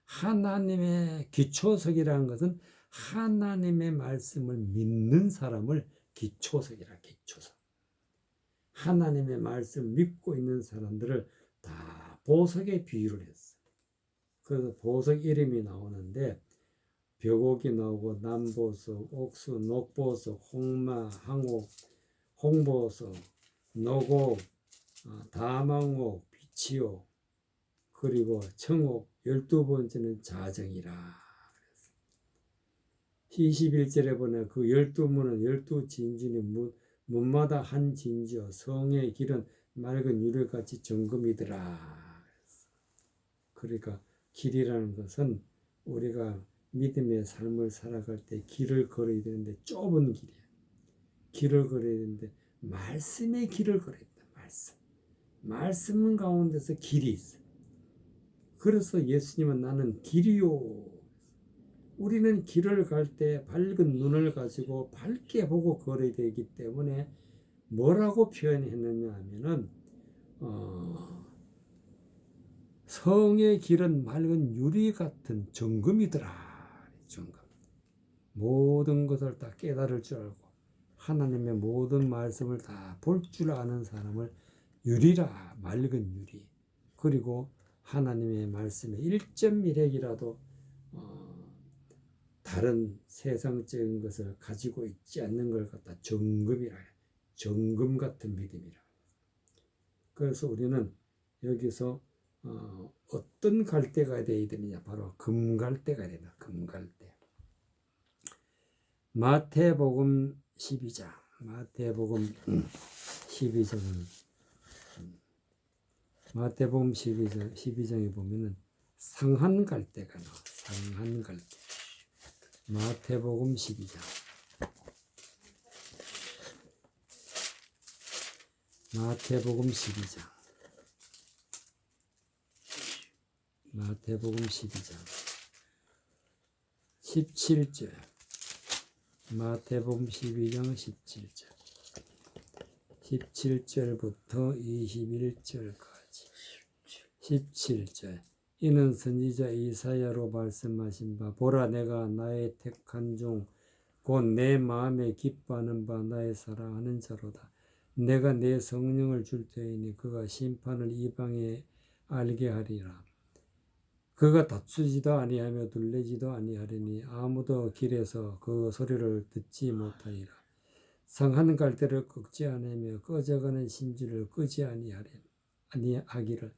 하나님의 기초석이라는 것은 하나님의 말씀을 믿는 사람을 기초석이라. 기초석. 하나님의 말씀 믿고 있는 사람들을 다 보석에 비유를 했어. 그래서 보석 이름이 나오는데 벼곡이 나오고 남보석, 옥수, 녹보석, 홍마, 항옥, 홍보석, 노곡, 다망옥, 비치옥, 그리고 청옥, 12번째는 자정이라. 21절에 보면 그 12문은 12진주니 문마다 한 진주여 성의 길은 맑은 유리같이 정금이더라. 그러니까 길이라는 것은 우리가 믿음의 삶을 살아갈 때 길을 걸어야 되는데 좁은 길이야. 길을 걸어야 되는데 말씀의 길을 걸어야 된다. 말씀 가운데서 길이 있어. 그래서 예수님은 나는 길이요. 우리는 길을 갈 때 밝은 눈을 가지고 밝게 보고 걸어야 되기 때문에 뭐라고 표현했느냐 하면은 성의 길은 맑은 유리 같은 정금이더라. 정금. 모든 것을 다 깨달을 줄 알고 하나님의 모든 말씀을 다 볼 줄 아는 사람을 유리라. 맑은 유리. 그리고 하나님의 말씀에 1.1핵이라도 다른 세상적인 것을 가지고 있지 않는 걸 갖다 정금이라 해. 정금 같은 믿음이라. 그래서 우리는 여기서 어떤 갈대가 되어야 되느냐, 바로 금갈대가 되다. 금갈대. 마태복음 12장. 마태복음 12장은 마태복음 12장에 보면은 상한갈대가 나와. 상한갈대. 마태복음 12장. 마태복음 12장. 마태복음 12장. 17절. 마태복음 12장 17절. 17절부터 21절까지. 17절. 이는 선지자 이사야로 말씀하신 바 보라 내가 나의 택한 종 곧 내 마음에 기뻐하는 바 나의 사랑하는 자로다. 내가 내 성령을 줄 터이니 그가 심판을 이방에 알게 하리라. 그가 다투지도 아니하며 둘레지도 아니하리니 아무도 길에서 그 소리를 듣지 못하리라. 상한 갈대를 꺾지 아니하며 꺼져가는 심지를 끄지 아니하기를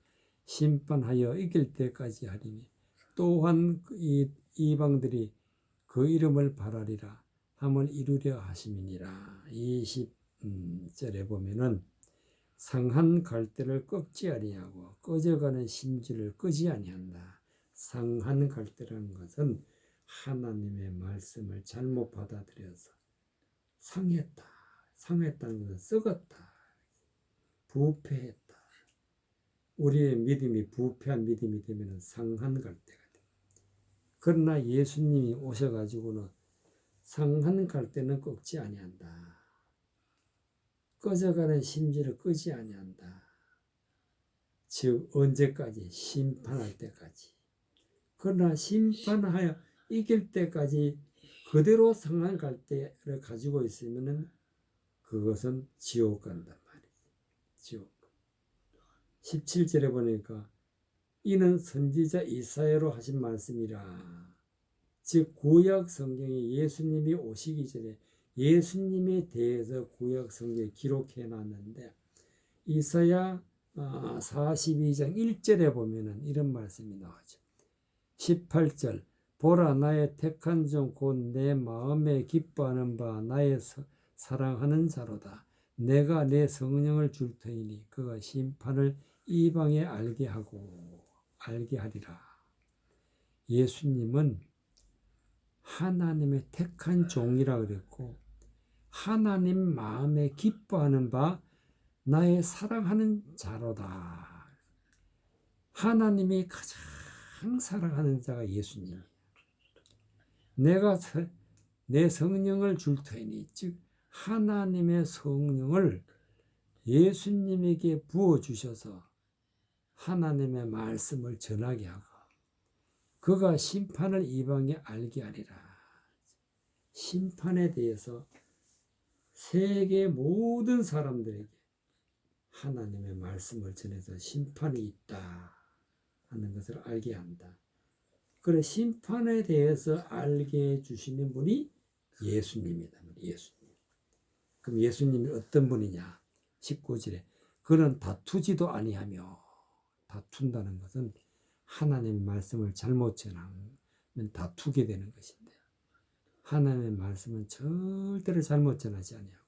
심판하여 이길 때까지 하리니 또한 이방들이 그 이름을 바라리라 함을 이루려 하심이니라. 20절에 보면은 상한 갈대를 꺾지 아니하고 꺼져가는 심지를 끄지 아니한다. 상한 갈대라는 것은 하나님의 말씀을 잘못 받아들여서 상했다. 상했다는 것은 썩었다. 부패했다. 우리의 믿음이 부패한 믿음이 되면 상한 갈대가 돼. 그러나 예수님이 오셔가지고는 상한 갈대는 꺾지 아니한다. 꺼져가는 심지를 끄지 아니한다. 즉 언제까지? 심판할 때까지. 그러나 심판하여 이길 때까지 그대로 상한 갈대를 가지고 있으면은 그것은 지옥 간단 말이지. 지옥. 17절에 보니까 이는 선지자 이사야로 하신 말씀이라. 즉 구약 성경에 예수님이 오시기 전에 예수님에 대해서 구약 성경에 기록해 놨는데 이사야 42장 1절에 보면은 이런 말씀이 나오죠. 18절 보라 나의 택한 종 곧 내 마음에 기뻐하는 바 나의 사랑하는 자로다. 내가 내 성령을 줄 터이니 그가 심판을 이방에 알게 하리라. 예수님은 하나님의 택한 종이라 그랬고 하나님 마음에 기뻐하는 바 나의 사랑하는 자로다. 하나님이 가장 사랑하는 자가 예수님. 내가 내 성령을 줄 터이니 즉 하나님의 성령을 예수님에게 부어주셔서 하나님의 말씀을 전하게 하고 그가 심판을 이방에 알게 하리라. 심판에 대해서 세계 모든 사람들에게 하나님의 말씀을 전해서 심판이 있다 하는 것을 알게 한다. 그래 심판에 대해서 알게 해주시는 분이 예수님이다. 예수님. 그럼 예수님이 어떤 분이냐? 19절에 그는 다투지도 아니하며, 다툰다는 것은 하나님의 말씀을 잘못 전하면 다투게 되는 것인데, 하나님의 말씀은 절대로 잘못 전하지 아니하고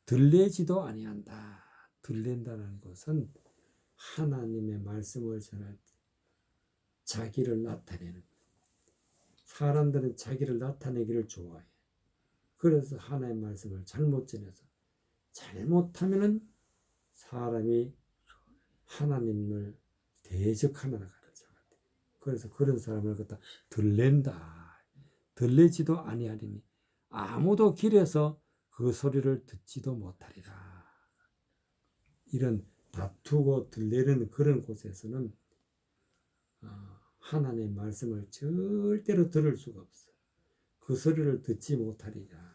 들레지도 아니한다. 들렌다는 것은 하나님의 말씀을 전할 때 자기를 나타내는 거예요. 사람들은 자기를 나타내기를 좋아해. 그래서 하나님의 말씀을 잘못 전해서 잘못하면은 사람이 하나님을 대적하는 가르쳐. 그래서 그런 사람을 갖다 들렌다. 들레지도 아니하리니 아무도 길에서 그 소리를 듣지도 못하리라. 이런 다투고 들레는 그런 곳에서는 하나님의 말씀을 절대로 들을 수가 없어. 그 소리를 듣지 못하리라.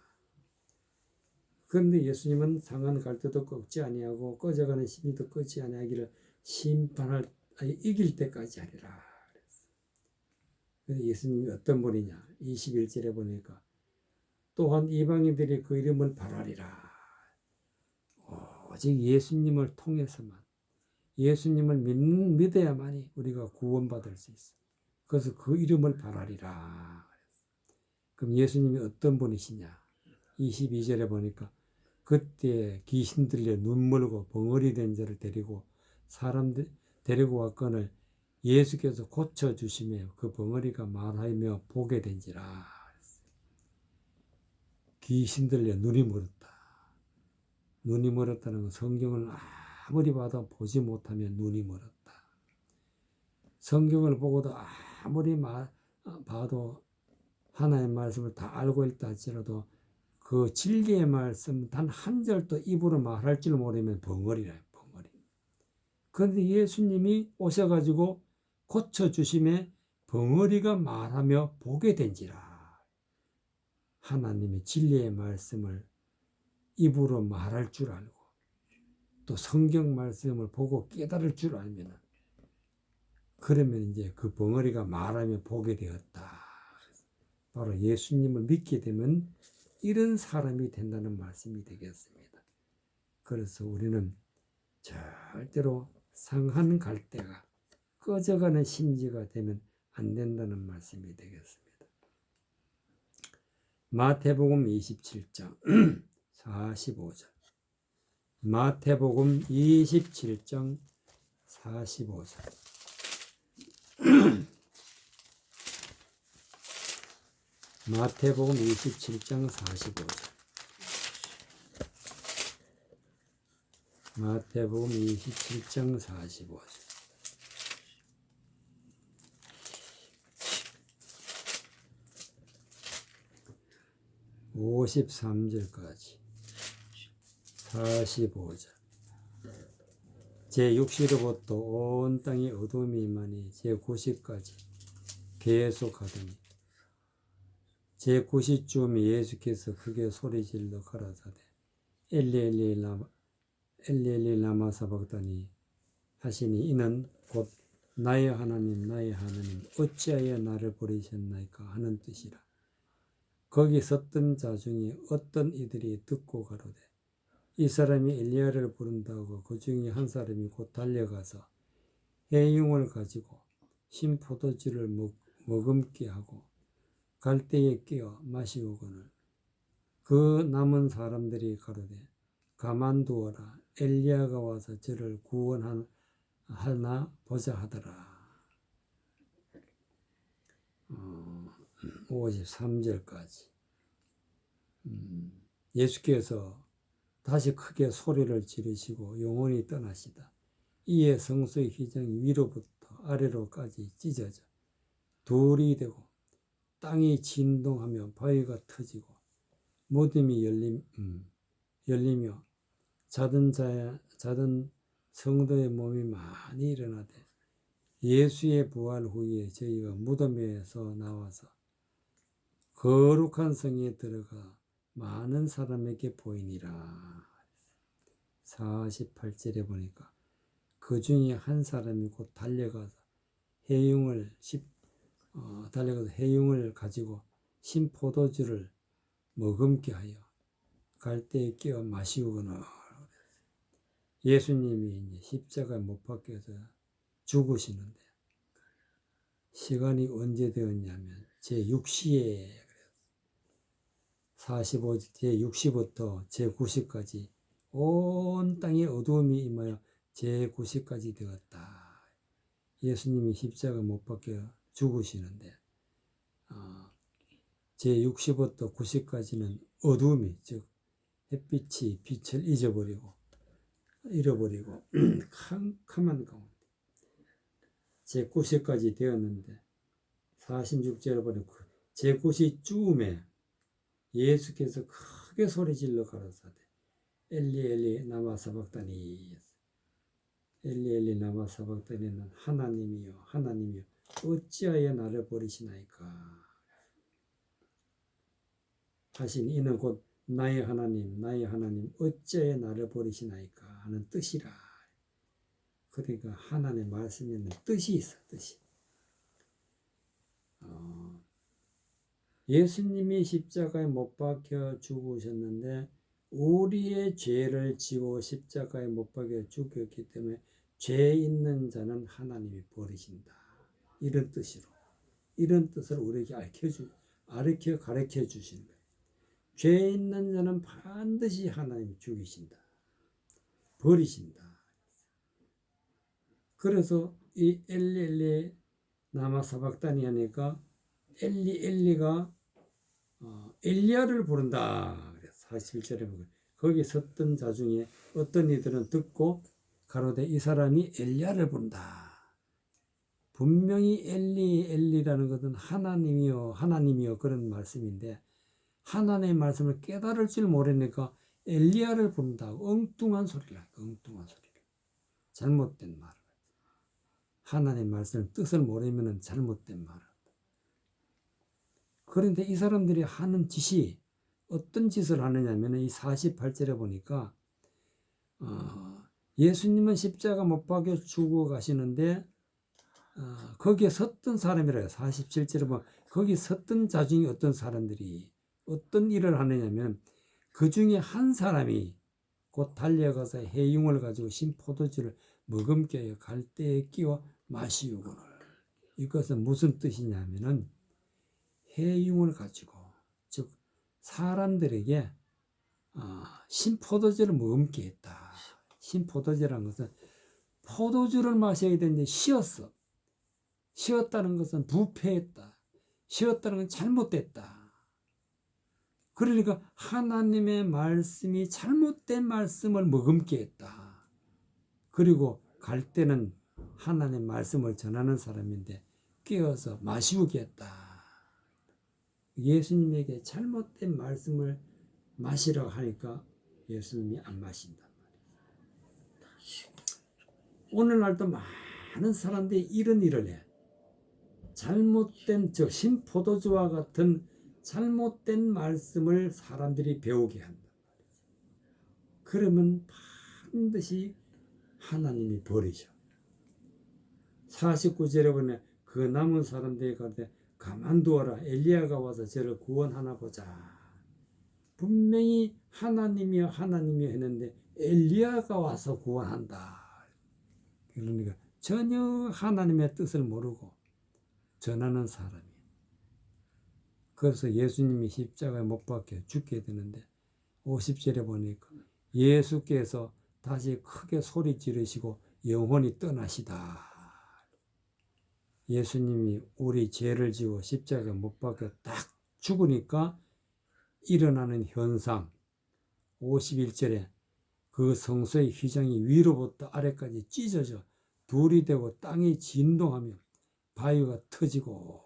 그런데 예수님은 상한 갈대도 꺾지 아니하고 꺼져가는 심리도 끄지 아니하기를 심판할 이길 때까지 하리라. 그래서 예수님이 어떤 분이냐? 21절에 보니까 또한 이방인들이 그 이름을 바라리라. 오직 예수님을 통해서만, 예수님을 믿어야만이 우리가 구원받을 수 있어. 그래서 그 이름을 바라리라. 그럼 예수님이 어떤 분이시냐? 22절에 보니까 그때 귀신 들려 눈물고 벙어리 된 자를 데리고 사람들 데리고 왔거늘 예수께서 고쳐주시며 그 벙어리가 말하며 보게 된지라. 귀신 들려 눈이 멀었다. 눈이 멀었다는 건 성경을 아무리 봐도 보지 못하면 눈이 멀었다. 성경을 보고도 아무리 봐도 하나님의 말씀을 다 알고 있다 할지라도 그 진리의 말씀 단 한 절도 입으로 말할 줄 모르면 벙어리라. 벙어리. 그런데 예수님이 오셔가지고 고쳐주심에 벙어리가 말하며 보게 된지라. 하나님의 진리의 말씀을 입으로 말할 줄 알고 또 성경 말씀을 보고 깨달을 줄 알면 그러면 이제 그 벙어리가 말하며 보게 되었다. 바로 예수님을 믿게 되면 이런 사람이 된다는 말씀이 되겠습니다. 그래서 우리는 절대로 상한 갈대가 꺼져가는 심지가 되면 안 된다는 말씀이 되겠습니다. 마태복음 27장 45절. 마태복음 27장 45절. 마태복음 27장 45절. 마태복음 27장 45절. 53절까지 45절. 제60로부터 온 땅이 어둠이 임하니 제90까지 계속하더니 제90쯤에 예수께서 크게 소리질러 가라사대 엘리 엘리 라마 사박다니 하시니 이는 곧 나의 하나님 나의 하나님 어찌하여 나를 버리셨나이까 하는 뜻이라. 거기 섰던 자 중에 어떤 이들이 듣고 가로되 이 사람이 엘리야를 부른다고 그 중에 한 사람이 곧 달려가서 해융을 가지고 신 포도주를 머금게 하고 갈대에 끼어 마시우거늘 그 남은 사람들이 가로되 가만두어라 엘리야가 와서 저를 구원하나 보자 하더라. 53절까지 예수께서 다시 크게 소리를 지르시고 영원히 떠나시다. 이에 성소의 휘장이 위로부터 아래로까지 찢어져 돌이 되고 땅이 진동하며 바위가 터지고 모둠이 열리며 자던 성도의 몸이 많이 일어나되 예수의 부활 후에 저희가 무덤에서 나와서 거룩한 성에 들어가 많은 사람에게 보이니라. 48절에 보니까 그 중에 한 사람이 곧 달려가서 해융을 달려가서 해융을 가지고 신포도주를 머금게 하여 갈대에 끼워 마시우거늘. 예수님이 이제 십자가에 못 박혀서 죽으시는데 시간이 언제 되었냐면 제6시에 45 제6시부터 제9시까지 온 땅에 어두움이 임하여 제9시까지 되었다. 예수님이 십자가 못 박혀 죽으시는데 제6시부터 9시까지는 어두움이, 즉 햇빛이 빛을 잃어버리고 캄캄한 가운데 제9시까지 되었는데 46절에 보니 제9시쯤에 예수께서 크게 소리질러 가라사대 엘리 엘리 라마 사박다니. 엘리 엘리 라마 사박다니는 하나님이여 하나님이여 어찌하여 나를 버리시나이까 하시니 이는 곧 나의 하나님 어찌하여 나를 버리시나이까 하는 뜻이라. 그러니까 하나님의 말씀에는 뜻이 있어. 뜻이. 예수님이 십자가에 못 박혀 죽으셨는데 우리의 죄를 지고 십자가에 못 박혀 죽였기 때문에 죄 있는 자는 하나님이 버리신다. 이런 뜻으로, 이런 뜻을 우리에게 가르쳐 주시는 거예요. 죄 있는 자는 반드시 하나님이 죽이신다. 버리신다. 그래서 이 엘리 라마 사박다니 하니까 엘리가 엘리야를 부른다. 41절에 보면 거기 섰던 자 중에 어떤 이들은 듣고 가로되 이 사람이 엘리야를 부른다. 분명히 엘리라는 것은 하나님이요 그런 말씀인데 하나님의 말씀을 깨달을 줄 모르니까 엘리야를 부른다. 엉뚱한 소리를 잘못된 말을. 하나님의 말씀의 뜻을 모르면 잘못된 말을. 그런데 이 사람들이 하는 짓이 어떤 짓을 하느냐면 이 48절에 보니까 예수님은 십자가 못 박혀 죽어 가시는데 거기에 섰던 사람이라요. 47절에 보면 거기 섰던 자 중에 어떤 사람들이 어떤 일을 하느냐면 그 중에 한 사람이 곧 달려가서 해융을 가지고 신포도주를 머금게 하여 갈대에 끼워 마시우거늘. 이것은 무슨 뜻이냐면은 해융을 가지고, 즉 사람들에게 신포도주를 머금게 했다. 신포도주라는 것은 포도주를 마셔야 되는데 쉬었다는 것은 부패했다. 쉬었다는 건 잘못됐다. 그러니까 하나님의 말씀이 잘못된 말씀을 머금게 했다. 그리고 갈 때는 하나님의 말씀을 전하는 사람인데 끼어서 마시우게 했다. 예수님에게 잘못된 말씀을 마시라고 하니까 예수님이 안 마신단 말이에요. 오늘날도 많은 사람들이 이런 일을 해. 잘못된 신포도주와 같은 잘못된 말씀을 사람들이 배우게 한단 말이에요. 그러면 반드시 하나님이 버리셔. 49절에 보면 그 남은 사람들이 가되 가만두어라. 엘리야가 와서 저를 구원하나 보자. 분명히 하나님이여 했는데 엘리야가 와서 구원한다. 그러니까 전혀 하나님의 뜻을 모르고 전하는 사람이에요. 그래서 예수님이 십자가에 못 박혀 죽게 되는데 50절에 보니까 예수께서 다시 크게 소리 지르시고 영혼이 떠나시다. 예수님이 우리 죄를 지고 십자가에 못 박혀 딱 죽으니까 일어나는 현상. 51절에 그 성소의 휘장이 위로부터 아래까지 찢어져 둘이 되고 땅이 진동하며 바위가 터지고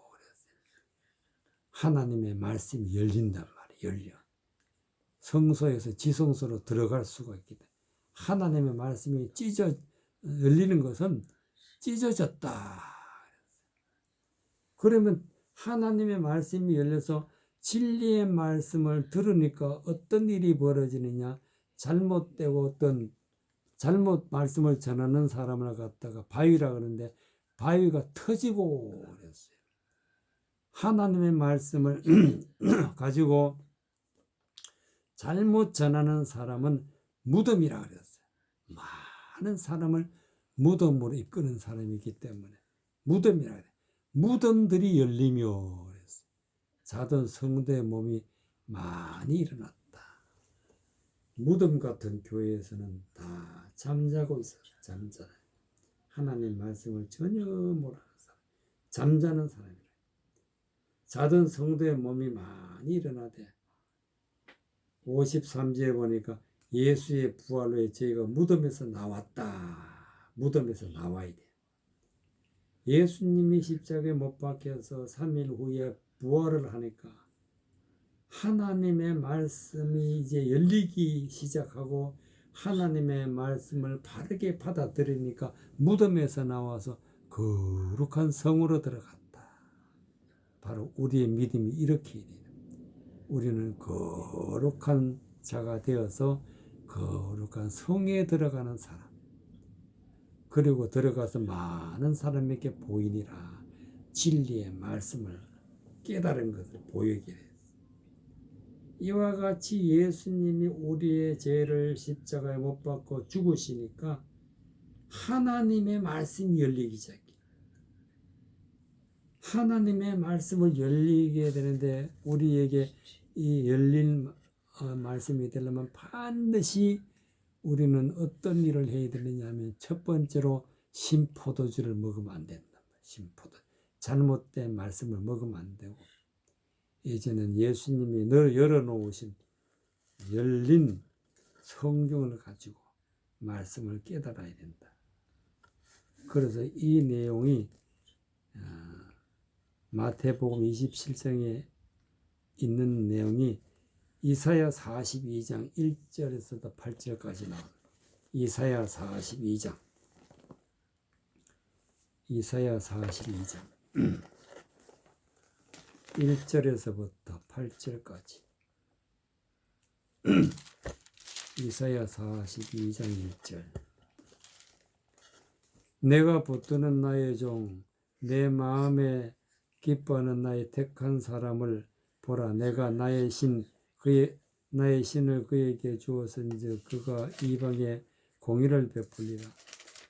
하나님의 말씀이 열린단 말이에요. 열려. 성소에서 지성소로 들어갈 수가 있기 때문에 하나님의 말씀이 열리는 것은 찢어졌다. 그러면 하나님의 말씀이 열려서 진리의 말씀을 들으니까 어떤 일이 벌어지느냐? 잘못되고 어떤 잘못 말씀을 전하는 사람을 갖다가 바위라 그러는데 바위가 터지고 그랬어요. 하나님의 말씀을 가지고 잘못 전하는 사람은 무덤이라 그랬어요. 많은 사람을 무덤으로 이끄는 사람이기 때문에 무덤이라 그래요. 무덤들이 열리며 그랬어요. 자던 성도의 몸이 많이 일어났다. 무덤 같은 교회에서는 다 잠자고 있어요. 잠자요. 하나님의 말씀을 전혀 모르는 사람, 잠자는 사람이래. 자던 성도의 몸이 많이 일어나대. 53절에 보니까 예수의 부활로 저희가 무덤에서 나왔다. 무덤에서 나와야 돼. 예수님이 십자가에 못 박혀서 3일 후에 부활을 하니까 하나님의 말씀이 이제 열리기 시작하고 하나님의 말씀을 바르게 받아들이니까 무덤에서 나와서 거룩한 성으로 들어갔다. 바로 우리의 믿음이 이렇게 돼요. 우리는 거룩한 자가 되어서 거룩한 성에 들어가는 사람. 그리고 들어가서 많은 사람에게 보이니라. 진리의 말씀을 깨달은 것을 보이게 됐어요. 이와 같이 예수님이 우리의 죄를 십자가에 못 박고 죽으시니까 하나님의 말씀이 열리기 시작해요. 하나님의 말씀을 열리게 되는데 우리에게 이 열린 말씀이 되려면 반드시 우리는 어떤 일을 해야 되느냐 하면 첫 번째로 신포도주를 먹으면 안 된다. 신포도. 잘못된 말씀을 먹으면 안 되고 이제는 예수님이 열어놓으신 열린 성경을 가지고 말씀을 깨달아야 된다. 그래서 이 내용이 마태복음 27장에 있는 내용이 이사야 42장 1절에서도 8절까지 나옵니다. 이사야 42장 1절에서부터 8절까지 이사야 42장 1절 내가 붙드는 나의 종 내 마음에 기뻐하는 나의 택한 사람을 보라. 내가 나의 신을 그에게 주었은즉 그가 이방에 공의를 베풀리라.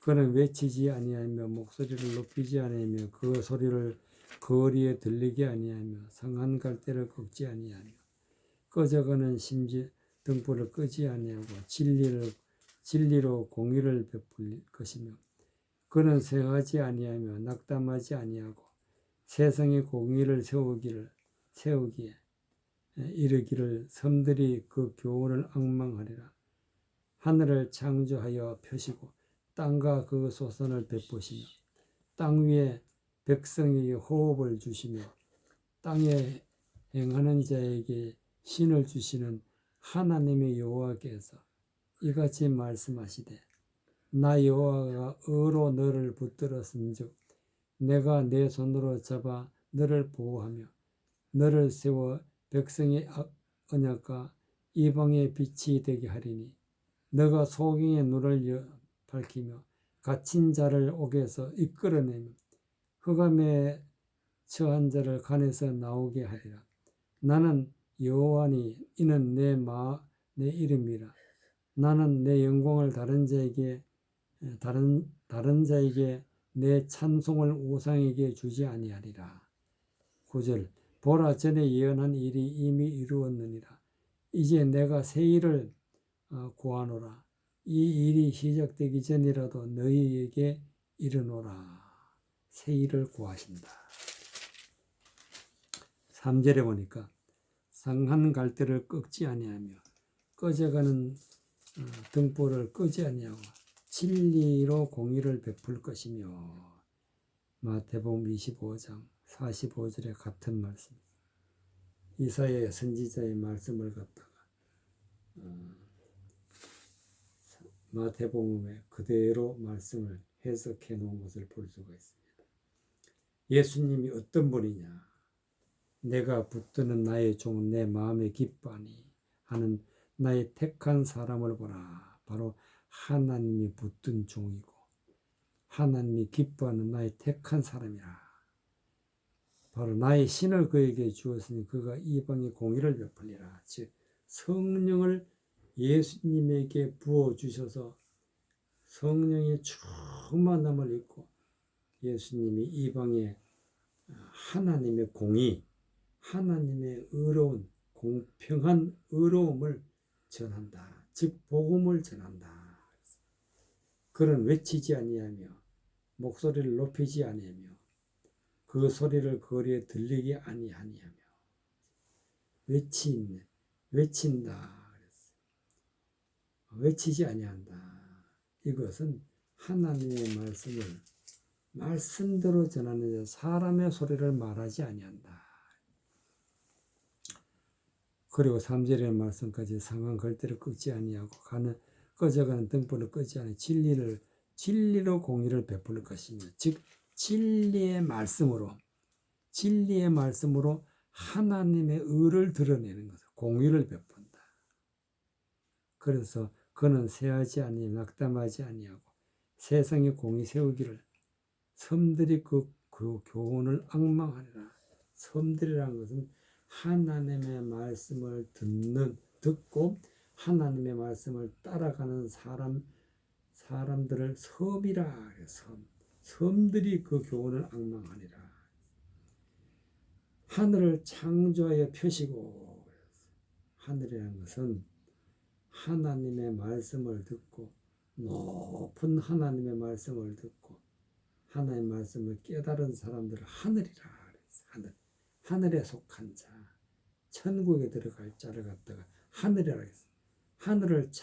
그는 외치지 아니하며 목소리를 높이지 아니하며 그 소리를 거리에 들리게 아니하며 성한 갈대를 꺾지 아니하며 꺼져가는 심지 등불을 끄지 아니하고 진리로 공의를 베풀 것이며 그는 생하지 아니하며 낙담하지 아니하고 세상의 공의를 세우기에 이르기를 섬들이 그 교훈을 앙망하리라. 하늘을 창조하여 펴시고 땅과 그 소선을 베푸시며 땅 위에 백성에게 호흡을 주시며 땅에 행하는 자에게 신을 주시는 하나님의 여호와께서 이같이 말씀하시되 나 여호와가 의로 너를 붙들었은즉 내가 내 손으로 잡아 너를 보호하며 너를 세워 백성의 언약과 이방의 빛이 되게 하리니 너가 소경의 눈을 밝히며 갇힌 자를 옥에서 이끌어내며 흑암에 처한 자를 간에서 나오게 하리라. 나는 여호와니 이는 내 이름이라. 나는 내 영광을 다른 자에게 내 찬송을 우상에게 주지 아니하리라. 9절 보라 전에 예언한 일이 이미 이루었느니라. 이제 내가 새 일을 구하노라. 이 일이 시작되기 전이라도 너희에게 이르노라. 새 일을 구하신다. 3절에 보니까 상한 갈대를 꺾지 아니하며 꺼져가는 등불을 끄지 아니하고 진리로 공의를 베풀 것이며 마태복음 25장 45절에 같은 말씀 이사야 선지자의 말씀을 갖다가 마태복음에 그대로 말씀을 해석해 놓은 것을 볼 수가 있습니다. 예수님이 어떤 분이냐 내가 붙드는 나의 종 내 마음에 기뻐하니 하는 나의 택한 사람을 보라. 바로 하나님이 붙든 종이고 하나님이 기뻐하는 나의 택한 사람이라. 바로 나의 신을 그에게 주었으니 그가 이방에 공의를 베풀리라. 즉 성령을 예수님에게 부어주셔서 성령의 충만함을 입고 예수님이 이방에 하나님의 공의, 하나님의 의로운 공평한 의로움을 전한다. 즉 복음을 전한다. 그는 외치지 아니하며 목소리를 높이지 아니하며 그 소리를 거리에 들리게 아니하니하며 외친다. 외치지 아니한다. 이것은 하나님의 말씀을 말씀대로 전하는 사람의 소리를 말하지 아니한다. 그리고 3절의 말씀까지 상한 걸대를 끄지 아니하고 꺼져가는 등불을 끄지 아니 진리로 공의를 베풀 것이며 즉 진리의 말씀으로 하나님의 의를 드러내는 것을 공의를 베푼다. 그래서 그는 세하지 아니하며 낙담하지 아니하고 세상의 공의 세우기를 섬들이 그 교훈을 앙망하리라. 섬들이라는 것은 하나님의 말씀을 듣고 하나님의 말씀을 따라가는 사람들을 섬이라. 섬들이 그 교훈을 앙망하니라. 하늘을 창조하여 펴시고, 하늘이라는 것은 하나님의 말씀을 듣고 높은 하나님의 말씀을 듣고 하나님의 말씀을 깨달은 사람들을 하늘이라. 하늘에 속한 자, 천국에 들어갈 자를 갖다가 하늘이라 했어요. 하늘을